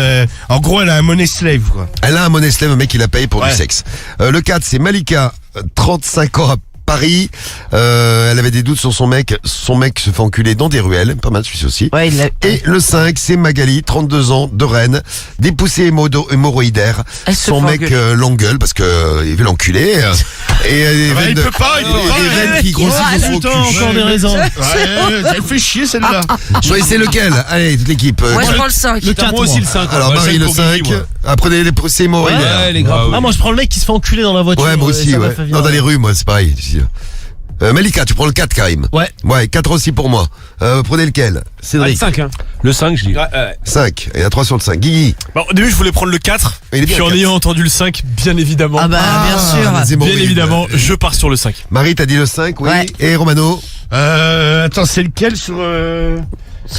En gros, elle a un money slave, quoi. Elle a un money slave, un mec qui la paye pour Ouais. du sexe. Le 4, c'est Malika, 35 ans à Paris. Elle avait des doutes sur son mec. Son mec se fait enculer dans des ruelles. Pas mal, celui-ci aussi. Ouais, Et le 5, c'est Magali, 32 ans, de Rennes. Des poussées hémorroïdaires. Elle se Son fait mec engueuler. l'engueule parce que il veut l'enculer. Et il peut pas, il peut pas. des veines qui grossissent au Putain, cul. encore des raisins. Ouais, elle fait chier, celle-là. Choisissez lequel? Allez, toute l'équipe. Moi, je prends le 5. Le 4, Moi aussi, le 5. Alors, Marie, le 5. Apprenez les poussées hémorroïdaires. Ouais, les gars. Ah, moi, je prends le mec qui se fait enculer dans la voiture. Ouais, moi aussi, ça m'a ouais. fait Non, virer. dans les rues, moi, c'est pareil. Malika, tu prends le 4, Karim. Ouais. Ouais, 4 aussi pour moi. Prenez lequel? Ah, le Cédric. 5, hein. Le 5, je dis. 5. Il y a 3 sur le 5. Guigui. Bon, au début, je voulais prendre le 4. Il est bien, Puis en le 4. ayant entendu le 5, bien évidemment. Ah bah, bien sûr. les hémorroïdes. Bien évidemment, je pars sur le 5. Marie, t'as dit le 5, oui. Ouais. Et Romano? Attends, c'est lequel sur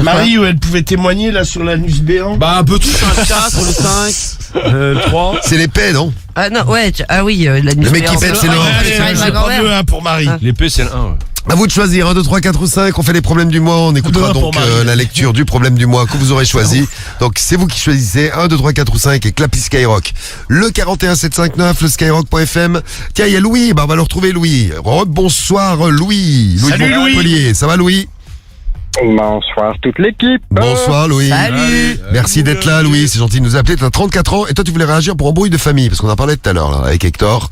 Marie où elle pouvait témoigner là sur l'anus béant? Bah, un peu tout, un 4, le 5, le 3. C'est l'épée, non? Ah non, ouais, ah oui, la Le mec qui nuit pète, c'est l'or. Je prends le 1 pour Marie. L'épée, c'est le 1. Ouais. À vous de choisir 1, 2, 3, 4 ou 5. On fait les problèmes du mois. On écoutera Deux, un pour donc Marie. la lecture du problème du mois que vous aurez choisi. Donc c'est vous qui choisissez 1, 2, 3, 4 ou 5 et Clappy Skyrock. Le 41759, le Skyrock.fm. Tiens, il y a Louis. Bah, on va le retrouver, Louis. Bonsoir, Louis. Salut, de Louis. Montpellier. Ça va, Louis? Bonsoir toute l'équipe. Bonsoir, Louis. Salut. Merci d'être là, Louis. C'est gentil de nous appeler. T'as 34 ans et toi, tu voulais réagir pour embrouille de famille parce qu'on en parlait tout à l'heure là avec Hector.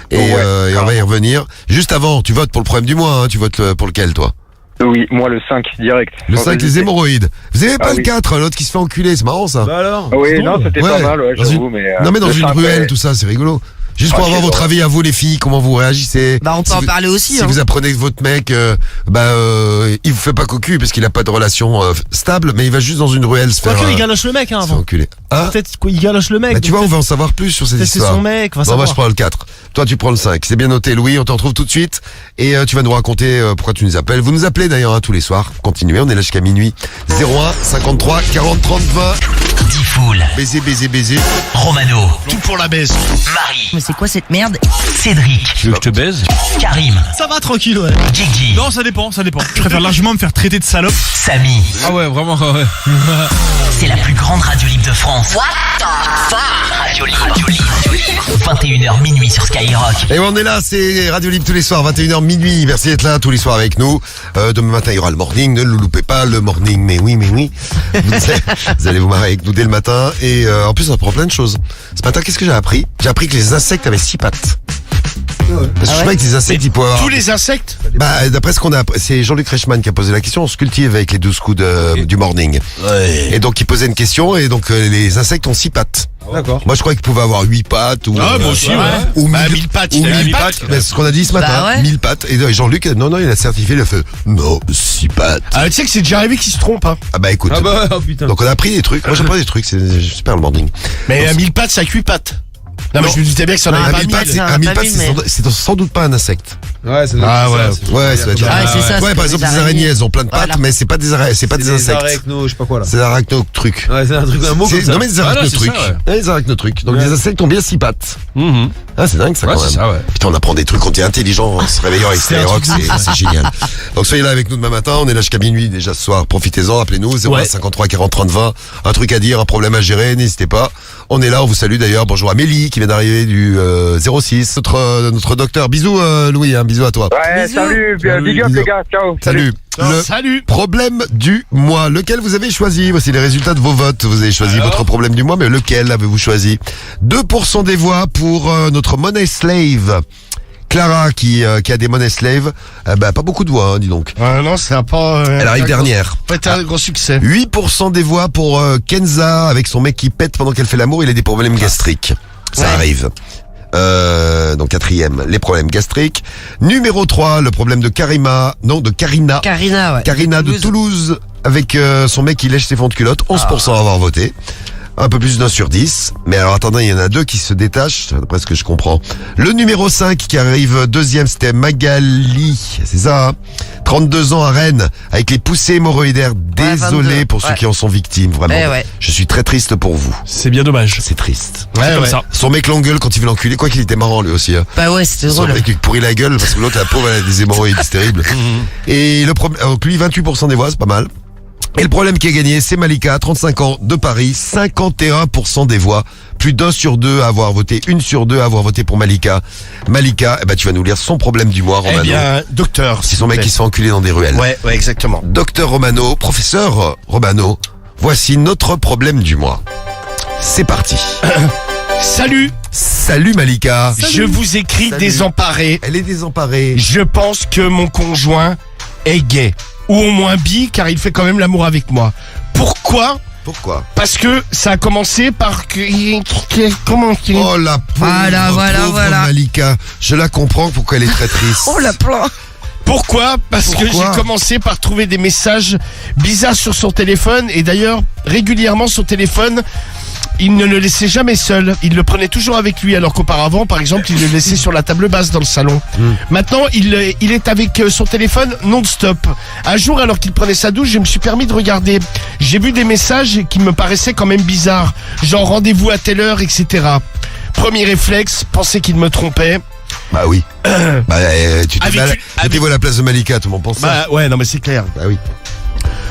Et, Ouais, et on va y revenir. Juste avant, tu votes pour le problème du mois. Hein. Tu votes pour lequel, toi? Oui, moi le 5 direct. Le 5, les hémorroïdes. Vous avez pas Ah le oui. 4, l'autre qui se fait enculer, c'est marrant ça. Bah alors. Oui, non, c'était Ouais, pas mal, ouais, dans j'avoue, une- mais... Non mais dans le une 5, ruelle, ouais. tout ça, c'est rigolo. Juste Ah, pour avoir c'est votre drôle. avis à vous les filles, comment vous réagissez. Bah, on peut Si en vous- parler aussi. Si hein. vous apprenez que votre mec, il vous fait pas cocu parce qu'il a pas de relation stable, mais il va juste dans une ruelle se faire, Quoique, il galoche le mec, hein, se faire avant. enculer. Hein? Peut-être qu'il galoche le mec. Bah, tu vois, on va en savoir plus sur cette Peut-être c'est histoire. son mec, on va Bon, moi savoir. je prends le 4. Toi tu prends le 5. C'est bien noté, Louis, on te retrouve tout de suite. Et tu vas nous raconter pourquoi tu nous appelles. Vous nous appelez d'ailleurs tous les soirs. Continuez, on est là jusqu'à minuit. 01 53 40 30 20. Diffoul, Baiser, baiser, baiser. Romano, Tout pour la baisse. Marie, Mais c'est quoi cette merde? Cédric, Tu veux que je te baise? Karim, Ça va tranquille, ouais. Gigi, Non, ça dépend, ça dépend. Je préfère largement me faire traiter de salope. Samy. Ah ouais, vraiment, ouais. C'est la plus grande radio libre de France. What the fuck? Radio libre. 21h minuit sur Skyrock. Et on est là, c'est Radio Libre tous les soirs, 21h minuit. Merci d'être là tous les soirs avec nous. Demain matin, il y aura le morning. Ne le loupez pas, le morning. Mais oui. Vous allez vous marrer avec nous dès le matin. Et en plus, on apprend plein de choses. Ce matin, qu'est-ce que j'ai appris? J'ai appris que les insectes avaient 6 pattes. Parce que je savais que les insectes, ils pouvaient avoir... Tous les insectes? Bah, d'après ce qu'on a, c'est Jean-Luc Reichmann qui a posé la question. On se cultive avec les 12 coups du morning. Et donc, il posait une question et donc, les insectes ont 6 pattes. D'accord. Moi, je croyais qu'ils pouvaient avoir 8 pattes ou... Ah, moi aussi, ouais. Ou Bah, 1000 1000 pattes, ou il a 1000 1000 pattes. pattes. Mais c'est ce qu'on a dit ce matin. Bah ouais. 1000 pattes. Et Jean-Luc, non, il a certifié, il a fait, non, 6 pattes. Ah, tu sais que c'est déjà arrivé qu'ils se trompent, hein. Ah bah écoute. Ah bah, oh putain. Donc on a appris des trucs. Moi j'apprends des trucs, c'est super le morning. Mais à 1000 pattes, ça a 8 pattes. Non, mais Non. je me doutais bien que ça en Un avait pas 1000 pattes, 1000. c'est Non, un 1000 pas pattes, 1000, c'est sans doute pas un insecte. Ouais, c'est Ah, ouais. Ouais, ça va être Ah, c'est ça. Ouais, c'est par exemple, des les araignées, elles ont plein de pattes, Voilà. mais c'est pas des insectes. arachnos, je sais pas quoi là. C'est des arachnotrucs. Ouais, c'est un truc, un mot comme ça. Non mais des Ah, là, arachnotrucs. c'est ça, ouais. Ouais, des arachnotrucs. Donc les insectes ont bien 6 pattes. Mhm. Ah, c'est dingue ça Ouais, quand même. c'est ça, ouais. Putain, on apprend des trucs, on est intelligent en se réveillant avec Skyrock, c'est génial. Donc soyez là avec nous demain matin, on est là jusqu'à minuit déjà ce soir, profitez-en, appelez-nous, 01 53 40 30 20, un truc à dire, un problème à gérer, n'hésitez pas. On est là, on vous salue d'ailleurs, bonjour à Mélie qui vient d'arriver du 06, notre docteur. Bisous Louis, bisous à toi. Ouais, Bisous. salut, big up Bisous. les gars, ciao. Salut. Le Salut. problème du mois, lequel vous avez choisi? Voici les résultats de vos votes. Vous avez choisi votre problème du mois, mais lequel avez-vous choisi? 2% des voix pour notre money slave. Clara qui a des monnaies slaves, pas beaucoup de voix, hein, dis donc. Non, ça n'a pas... Elle arrive dernière. Pas été un gros succès. 8% des voix pour Kenza avec son mec qui pète pendant qu'elle fait l'amour, il a des problèmes gastriques. Ça arrive. Donc 4e, les problèmes gastriques. Numéro 3, le problème de Karina. Karina de Toulouse avec son mec qui lèche ses fonds de culotte. 11% à avoir voté. Un peu plus d'1 sur 10. Mais alors attendez, il y en a 2 qui se détachent, d'après ce que je comprends. Le numéro 5 qui arrive 2e, c'était Magali. C'est ça, hein, 32 ans à Rennes, avec les poussées hémorroïdaires. Désolé pour ceux qui en sont victimes, vraiment. Je suis très triste pour vous. C'est bien dommage. C'est triste. C'est comme ça. Son mec l'engueule quand il veut l'enculer, quoi qu'il était marrant lui aussi. Hein. Bah ouais, c'était drôle. Son mec lui pourrit la gueule parce que l'autre, la pauvre, elle a des hémorroïdes, c'est terrible. Et le problème, donc lui, 28% des voix, c'est pas mal. Et le problème qui a gagné, c'est Malika, 35 ans, de Paris, 51% des voix. Plus d'1 sur 2 à avoir voté, 1 sur 2 à avoir voté pour Malika. Malika, tu vas nous lire son problème du mois, Romano. Eh bien, docteur. C'est son mec qui se fait enculer dans des ruelles. Ouais, exactement. Docteur Romano, professeur Romano, voici notre problème du mois. C'est parti. Salut. Salut Malika. Je vous écris désemparée. Elle est désemparée. Je pense que mon conjoint est gay. Ou au moins bi, car il fait quand même l'amour avec moi. Pourquoi ? Parce que ça a commencé par Oh la pauvre Malika. Je la comprends pourquoi elle est très triste. Oh la plan. Pourquoi ? Parce que j'ai commencé par trouver des messages bizarres sur son téléphone. Et d'ailleurs, régulièrement, son téléphone, il ne le laissait jamais seul. Il le prenait toujours avec lui. Alors qu'auparavant, par exemple, il le laissait sur la table basse dans le salon. Maintenant, il est avec son téléphone non-stop. Un jour, alors qu'il prenait sa douche, je me suis permis de regarder. J'ai vu des messages qui me paraissaient quand même bizarres. Genre rendez-vous à telle heure, etc. Premier réflexe, penser qu'il me trompait. Bah oui. Tu t'es vu à la place de Malika, tout le monde pense ça. Bah ouais, non mais c'est clair. Bah oui.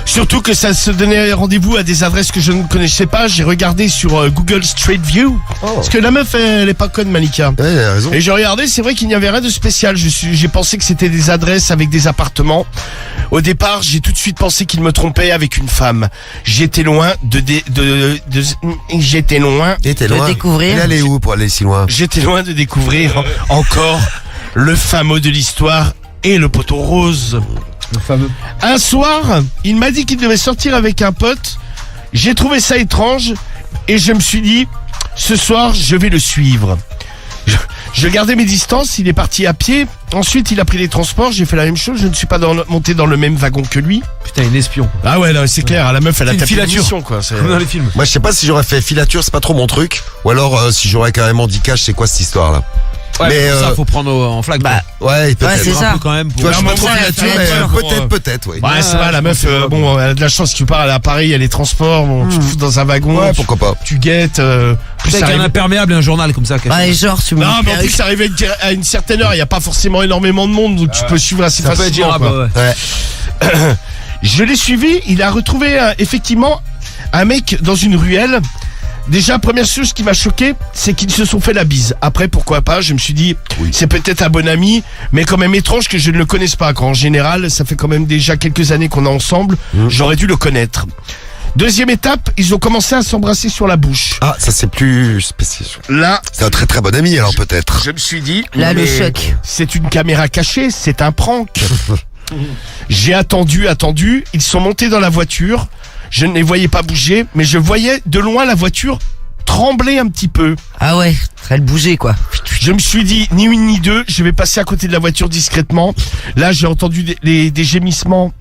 Surtout que ça se donnait rendez-vous à des adresses que je ne connaissais pas. J'ai regardé sur Google Street View. Parce que la meuf, elle est pas conne, Malika. Ouais, elle a raison. Et j'ai regardé, c'est vrai qu'il n'y avait rien de spécial. J'ai pensé que c'était des adresses avec des appartements. Au départ, j'ai tout de suite pensé qu'il me trompait avec une femme. J'étais loin de découvrir. Elle allait où pour aller si loin? J'étais loin de découvrir encore le fameux de l'histoire et le poteau rose. Le fameux. Un soir, il m'a dit qu'il devait sortir avec un pote. J'ai trouvé ça étrange et je me suis dit, ce soir, je vais le suivre. Je gardais mes distances, il est parti à pied. Ensuite, il a pris les transports, j'ai fait la même chose. Je ne suis pas monté dans le même wagon que lui. Putain, une espion. Ah ouais, non, c'est clair, la meuf, elle a Une tapé filature. l'émission, quoi. Comme dans les films. Moi, je sais pas si j'aurais fait filature, c'est pas trop mon truc. Ou alors, si j'aurais carrément dit cash, c'est quoi cette histoire-là? Ouais, mais pour ça, faut prendre en flaque. Ouais, peut-être. c'est ça. Un peu quand même. Tu vois, je suis pas trop ça, filature, mais peut-être, oui. Ouais, c'est vrai, la meuf, bon, elle a de la chance, tu pars, elle est à Paris, il y a les transports, bon, tu te fous dans un wagon. Ouais, pourquoi pas. Tu guettes, plus Avec un imperméable et un journal comme ça. Bah, genre, tu me Non, mais en plus, ça arrive à une certaine heure, il n'y a pas forcément énormément de monde, donc tu peux suivre assez Ça peut être facilement. gérable, quoi. ouais. Je l'ai suivi, il a retrouvé effectivement un mec dans une ruelle. Déjà, première chose qui m'a choqué, c'est qu'ils se sont fait la bise. Après, pourquoi pas, je me suis dit, c'est peut-être un bon ami, mais quand même étrange que je ne le connaisse pas. Quand en général, ça fait quand même déjà quelques années qu'on est ensemble, j'aurais dû le connaître. Deuxième étape, ils ont commencé à s'embrasser sur la bouche. Ah, ça c'est plus spécial. Là, c'est un très très bon ami alors peut-être. Je me suis dit, là, le choc. C'est une caméra cachée, c'est un prank. J'ai attendu, ils sont montés dans la voiture. Je ne les voyais pas bouger, mais je voyais de loin la voiture trembler un petit peu. Ah ouais, elle bougeait quoi. Je me suis dit, ni une ni deux, je vais passer à côté de la voiture discrètement. Là, j'ai entendu des gémissements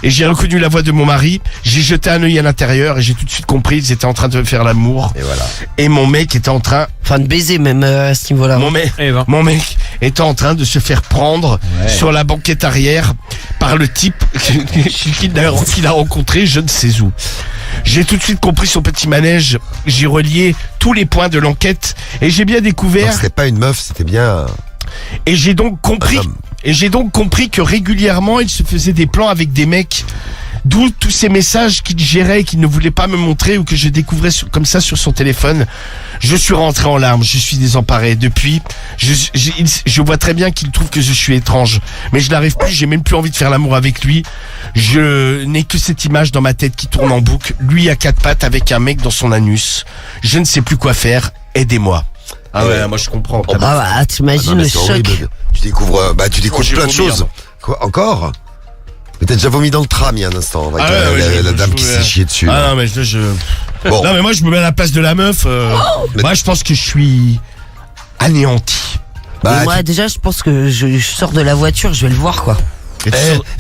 et j'ai reconnu la voix de mon mari. J'ai jeté un œil à l'intérieur et j'ai tout de suite compris, ils étaient en train de faire l'amour. Et voilà. Et mon mec était en train... Enfin, de baiser même à ce niveau-là. Mon mec était en train de se faire prendre sur la banquette arrière par le type qu'il a rencontré je ne sais où. J'ai tout de suite compris son petit manège. J'ai relié tous les points de l'enquête et j'ai bien découvert... C'était pas une meuf, c'était bien... Et j'ai donc compris que régulièrement il se faisait des plans avec des mecs. D'où tous ces messages qu'il gérait et qu'il ne voulait pas me montrer ou que je découvrais comme ça sur son téléphone. Je suis rentré en larmes, je suis désemparé. Depuis, je vois très bien qu'il trouve que je suis étrange. Mais je n'arrive plus, j'ai même plus envie de faire l'amour avec lui. Je n'ai que cette image dans ma tête qui tourne en boucle. Lui à quatre pattes avec un mec dans son anus. Je ne sais plus quoi faire, aidez-moi. Ah ouais, moi je comprends. Ah bah, t'imagines le c'est choc. horrible. Tu découvres J'ai plein de vomi, choses. hein. Quoi, encore? Mais t'as déjà vomi dans le tram il y a un instant, avec Ah ouais, la dame qui s'est chiée dessus. Ah là. non, mais je... Bon. Non, mais moi je me mets à la place de la meuf. Moi je pense que je suis anéanti. Bah, Et moi, déjà, je pense que je sors de la voiture, je vais le voir, quoi.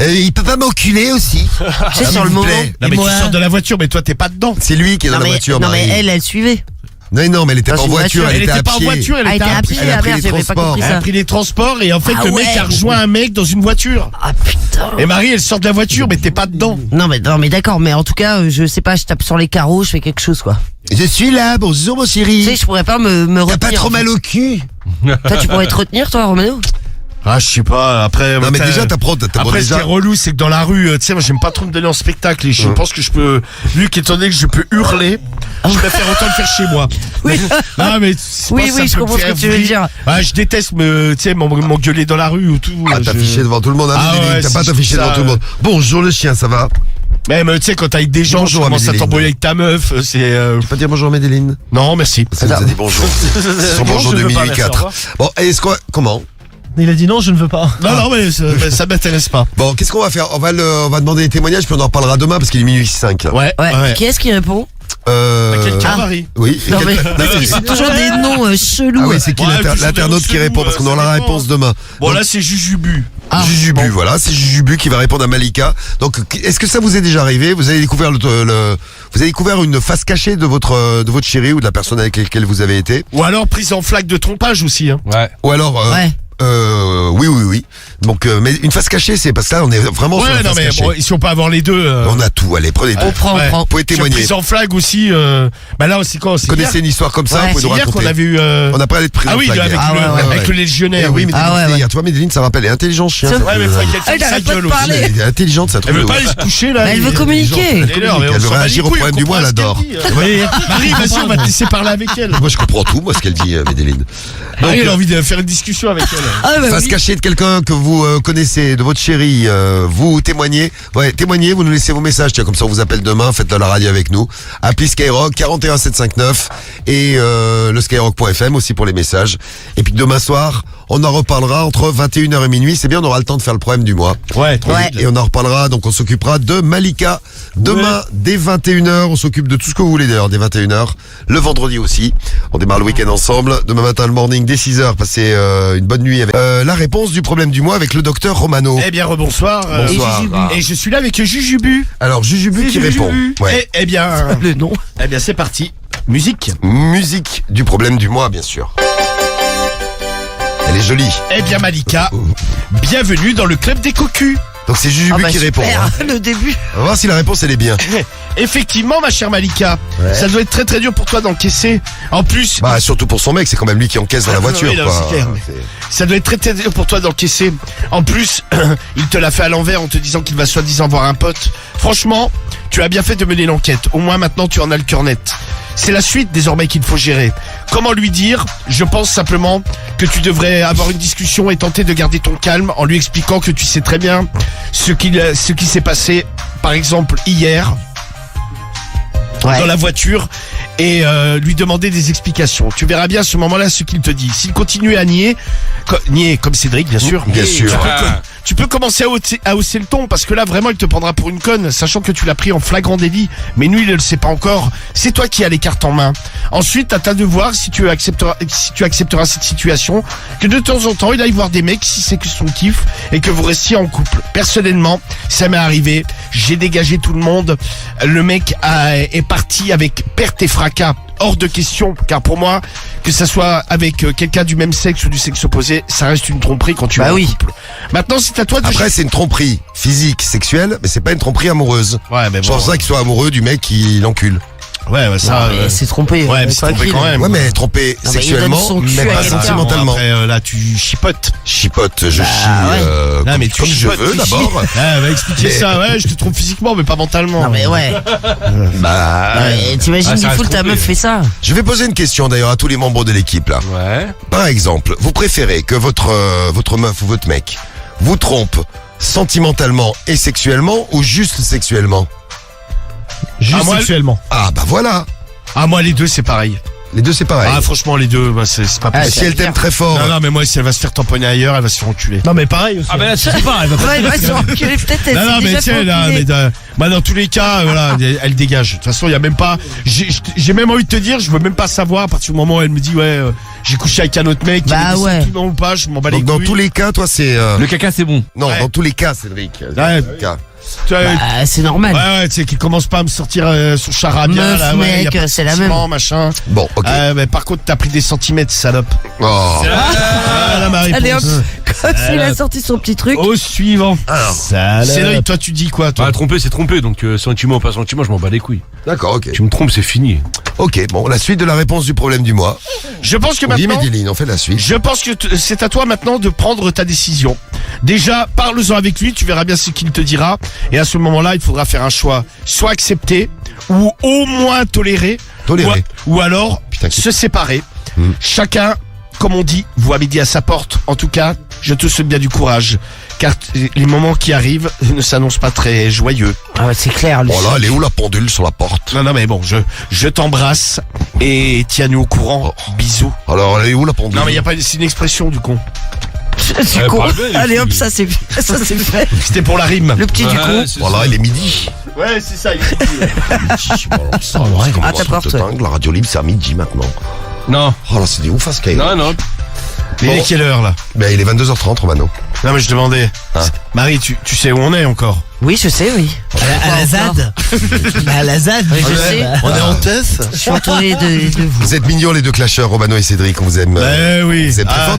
il peut pas m'enculer aussi. Tu sais, sur le moment. Non, mais moi- tu sors de la voiture, mais toi t'es pas dedans. C'est lui qui est dans Non, la mais, voiture, non, mais Marie. elle suivait. Non, mais elle était Dans pas en une voiture, voiture, elle Elle était était à pas en pied. voiture, elle Ah, était elle était à à pied. pied, elle a ah pris merde, les j'avais pas transports. compris Elle a ça. pris les transports et en fait Ah le mec ouais. a rejoint un mec dans une voiture. Ah putain. Et Marie elle sort de la voiture mais t'es pas dedans. Non, mais d'accord, mais en tout cas, je sais pas, je tape sur les carreaux, je fais quelque chose, quoi. Je suis là, bonjour mon Tu chéri. sais, je pourrais pas me T'as retenir. pas trop en fait. mal au cul? Toi, tu pourrais te retenir, toi, Romano? Ah je sais pas, après... Non mais déjà t'as Après ce qui déjà. est relou c'est que dans la rue, tu sais moi j'aime pas trop me donner en spectacle et je pense que je peux, vu qu'étant donné que je peux hurler, je préfère autant le faire chez moi. Oui. Non mais Oui, je comprends ce que tu veux dire. Ah, je déteste m'engueuler dans la rue ou tout. Ah, t'afficher devant tout le monde, hein, Ah Médéline, ouais, t'as pas c'est t'afficher ça, devant tout le monde. Bonjour le chien, ça va? Même tu sais quand t'es avec des gens, Bonjour, je commence à Médéline. t'embrouiller avec ta meuf, c'est... Tu peux pas dire bonjour Médéline? Non merci. Parce qu'elle nous a dit bonjour. C'est son bonjour je de veux pas, minuit merci, au 4. revoir. Bon, et est-ce qu'on... Comment? Il a dit non, je ne veux pas. Non mais ça m'intéresse pas. Bon, qu'est-ce qu'on va faire? On va demander des témoignages, puis on en reparlera demain, parce qu'il est minuit 5. Ouais. Ouais. Qui est-ce qui répond? Quelqu'un Ah. Marie. Oui. Non, mais parce que c'est toujours des noms chelous. Ah oui, c'est qui Ouais, toujours l'internaute des qui répond, chelous, parce qu'on ça aura la dépend. réponse demain. Bon Donc, là c'est Jujubu. Jujubu, voilà, c'est Jujubu qui va répondre à Malika. Donc, est-ce que ça vous est déjà arrivé? Vous avez découvert vous avez découvert une face cachée de votre chéri ou de la personne avec laquelle vous avez été? Ou alors prise en flaque de trompage aussi. Hein. Ouais. Ou alors, Ouais. oui. Donc, mais une face cachée, c'est parce que là, on est vraiment sur Ouais, une non face mais cachée. bon, si on peut avoir les deux. On a tout, allez, prenez tout. On prend. Vous pouvez Sur témoigner. prise en flag aussi. Bah là aussi quand Vous connaissez une histoire comme ça, Ouais, vous pouvez c'est nous hier qu'on raconter. avait eu. On n'a pas allé de prise Ah en oui, flag avec, hier. Ah ouais, avec le légionnaire. Eh oui, Médéline, Ah ouais, c'était ouais. hier. Toi, Médéline, ça rappelle, elle est intelligente, chien. C'est ça. Ouais, mais faudrait qu'elle Elle ferme sa arrête pas de gueule aussi. parler. Elle est intelligente, ça Elle trouve. veut pas aller se coucher là. Mais elle veut est communiquer. intelligente. Elle est là, mais on Elle veut s'en bat les réagir aux couilles, problèmes on du mois, elle comprend ce adore. qu'elle dit. Marie, vas-y, on va te laisser parler avec elle. Moi, je comprends tout, moi, ce qu'elle dit, Médéline. Marie, elle a envie de faire une discussion avec elle. Ah bah Face oui. cachée de quelqu'un que vous connaissez, de votre chéri, vous témoignez. Ouais, témoignez, vous nous laissez vos messages. Tiens, comme ça, on vous appelle demain, faites la radio avec nous. Appelez Skyrock 41 759 et le skyrock.fm aussi pour les messages. Et puis demain soir, on en reparlera entre 21h et minuit. C'est bien, on aura le temps de faire le problème du mois. Ouais, trop Ouais. vite. Et on en reparlera, donc on s'occupera de Malika. Demain, dès 21h, on s'occupe de tout ce que vous voulez d'ailleurs, dès 21h. Le vendredi aussi. On démarre le week-end ensemble. Demain matin, le morning, dès 6h, passez une bonne nuit avec la réponse du problème du mois avec le docteur Romano. Eh bien, rebonsoir. Bonsoir. Et je suis là avec Jujubu. Alors, Jujubu qui répond. Ouais. Eh bien, Le nom. c'est parti. Musique. Musique du problème du mois, bien sûr. Elle est jolie. Eh bien, Malika, bienvenue dans le club des cocus. Donc c'est Jujubu Ah bah qui super, répond. Hein. le début. On va voir si la réponse elle est bien. Effectivement, ma chère Malika, Ouais. ça doit être très très dur pour toi d'encaisser. En plus, Bah surtout pour son mec, c'est quand même lui qui encaisse dans la voiture. oui, non, quoi. c'est clair, mais ça doit être très très dur pour toi d'encaisser. En plus, il te l'a fait à l'envers en te disant qu'il va soi-disant voir un pote. Franchement, tu as bien fait de mener l'enquête. Au moins maintenant tu en as le cœur net. C'est la suite désormais qu'il faut gérer. Comment lui dire? Je pense simplement que tu devrais avoir une discussion et tenter de garder ton calme en lui expliquant que tu sais très bien ce qui s'est passé, par exemple hier dans la voiture, et lui demander des explications. Tu verras bien à ce moment-là ce qu'il te dit. S'il continue à nier comme Cédric, bien sûr. Bien sûr. Tu peux commencer à hausser le ton, parce que là vraiment il te prendra pour une conne, sachant que tu l'as pris en flagrant délit, mais nous il ne le sait pas encore. C'est toi qui as les cartes en main. Ensuite, à ta de voir si tu accepteras cette situation, que de temps en temps il aille voir des mecs si c'est que son kiff, et que vous restiez en couple. Personnellement, ça m'est arrivé, j'ai dégagé tout le monde, le mec est parti avec perte et fracas. Hors de question, car pour moi, que ça soit avec quelqu'un du même sexe ou du sexe opposé, ça reste une tromperie quand tu es en couple. Maintenant, c'est à toi de... Après, c'est une tromperie physique, sexuelle, mais c'est pas une tromperie amoureuse. Ouais, mais Je bon. pense ça qu'il soit amoureux du mec qui l'encule. Ouais, ça... Non, mais c'est trompé. Ouais, mais c'est trompé quand même. Ouais, mais trompé Non, mais il sexuellement, donne son cul mais à pas quelqu'un. sentimentalement. Après, là, tu chipotes. Chipote, je chie ouais. Non, mais tu comme je chipotes, veux tu d'abord. Ah, va expliquer Mais- ça, ouais, je te trouve physiquement, mais pas mentalement. Non mais ouais. Bah, Non, mais t'imagines Ah, ça du reste coup ta trompé. meuf fait ça. je vais poser une question d'ailleurs à tous les membres de l'équipe là. Ouais. Par exemple, vous préférez que votre meuf ou votre mec vous trompe sentimentalement et sexuellement ou juste sexuellement? Juste Ah, moi, sexuellement. Ah bah voilà. Ah, moi, les deux, c'est pareil. Les deux, c'est pareil. Ah, franchement, les deux, bah, c'est pas Ah, possible. Si elle t'aime très fort. Non, mais moi, si elle va se faire tamponner ailleurs, elle va se faire enculer. Non, mais pareil aussi. Ah ben là, tu sais pas, elle va pas. Ouais, il va se reculer, peut-être elle Non, s'est mais déjà tiens, fait là, enculer. bah, dans tous les cas, voilà, elle dégage. De toute façon, il y a même pas, j'ai même envie de te dire, je veux même pas savoir à partir du moment où elle me dit, ouais, j'ai couché avec un autre mec, Bah il est ouais. décédé ou pas, je m'en bats les Donc, dans couilles. tous les cas, toi, c'est. Le caca, c'est bon. Non, Ouais. dans tous les cas, Cédric. Ouais. Cas. Tu vois, Bah, c'est normal. ouais, tu sais, qu'il commence pas à me sortir son charabia, Meuf, là, ouais, mec, y a pas de c'est la sentiment, machin. Bon, ok. Mais par contre, t'as pris des centimètres, salope. Oh. Ah, là, ma Allez hop, réponse. comme s'il a sorti son petit truc. Au suivant. Alors, Cédric, toi, tu dis quoi, toi? Bah, tromper, c'est tromper. Donc, sentiment ou pas sentiment, je m'en bats les couilles. d'accord, ok. Tu me trompes, c'est fini. Ok, bon, la suite de la réponse du problème du mois. Je pense que Oui, maintenant, Médéline, on fait la suite. je pense que c'est à toi maintenant de prendre ta décision. Déjà, parle-en avec lui, tu verras bien ce qu'il te dira. Et à ce moment-là, il faudra faire un choix. Soit accepter, ou au moins tolérer. Tolérer. Ou alors, Putain, qui- se séparer. Hmm. Chacun, comme on dit, voit midi à sa porte. En tout cas, je te souhaite bien du courage. Car les moments qui arrivent ne s'annoncent pas très joyeux. Ah ouais, c'est clair. Oh là, elle est où la pendule sur la porte? Non, mais bon, je t'embrasse et tiens-nous au courant. Bisous. Alors, elle est où la pendule? Non, mais y a pas, c'est une expression du con. Du con. parle bien, Allez hop, les ça c'est fait. C'était pour la rime. Le petit du con. Voilà, il est midi. Ouais, c'est ça. Midi, bon, alors ça, c'est comme À un ta truc porte, de ouais. dingue. La radio libre, c'est à midi maintenant. Non. Oh là, c'est des ouf à Sky. Non, non. Il est quelle heure là? Ben, il est 22h30, Romano. Non, mais je demandais. Hein Marie, tu sais où on est encore? Oui, je sais, oui. À la ZAD. Bah, à la ZAD. Oui, je sais. On est en teuf. Je suis entouré de vous. Vous êtes mignons, les deux clasheurs, Romano et Cédric. On vous aime. Ben oui. Vous êtes très Ah, forts.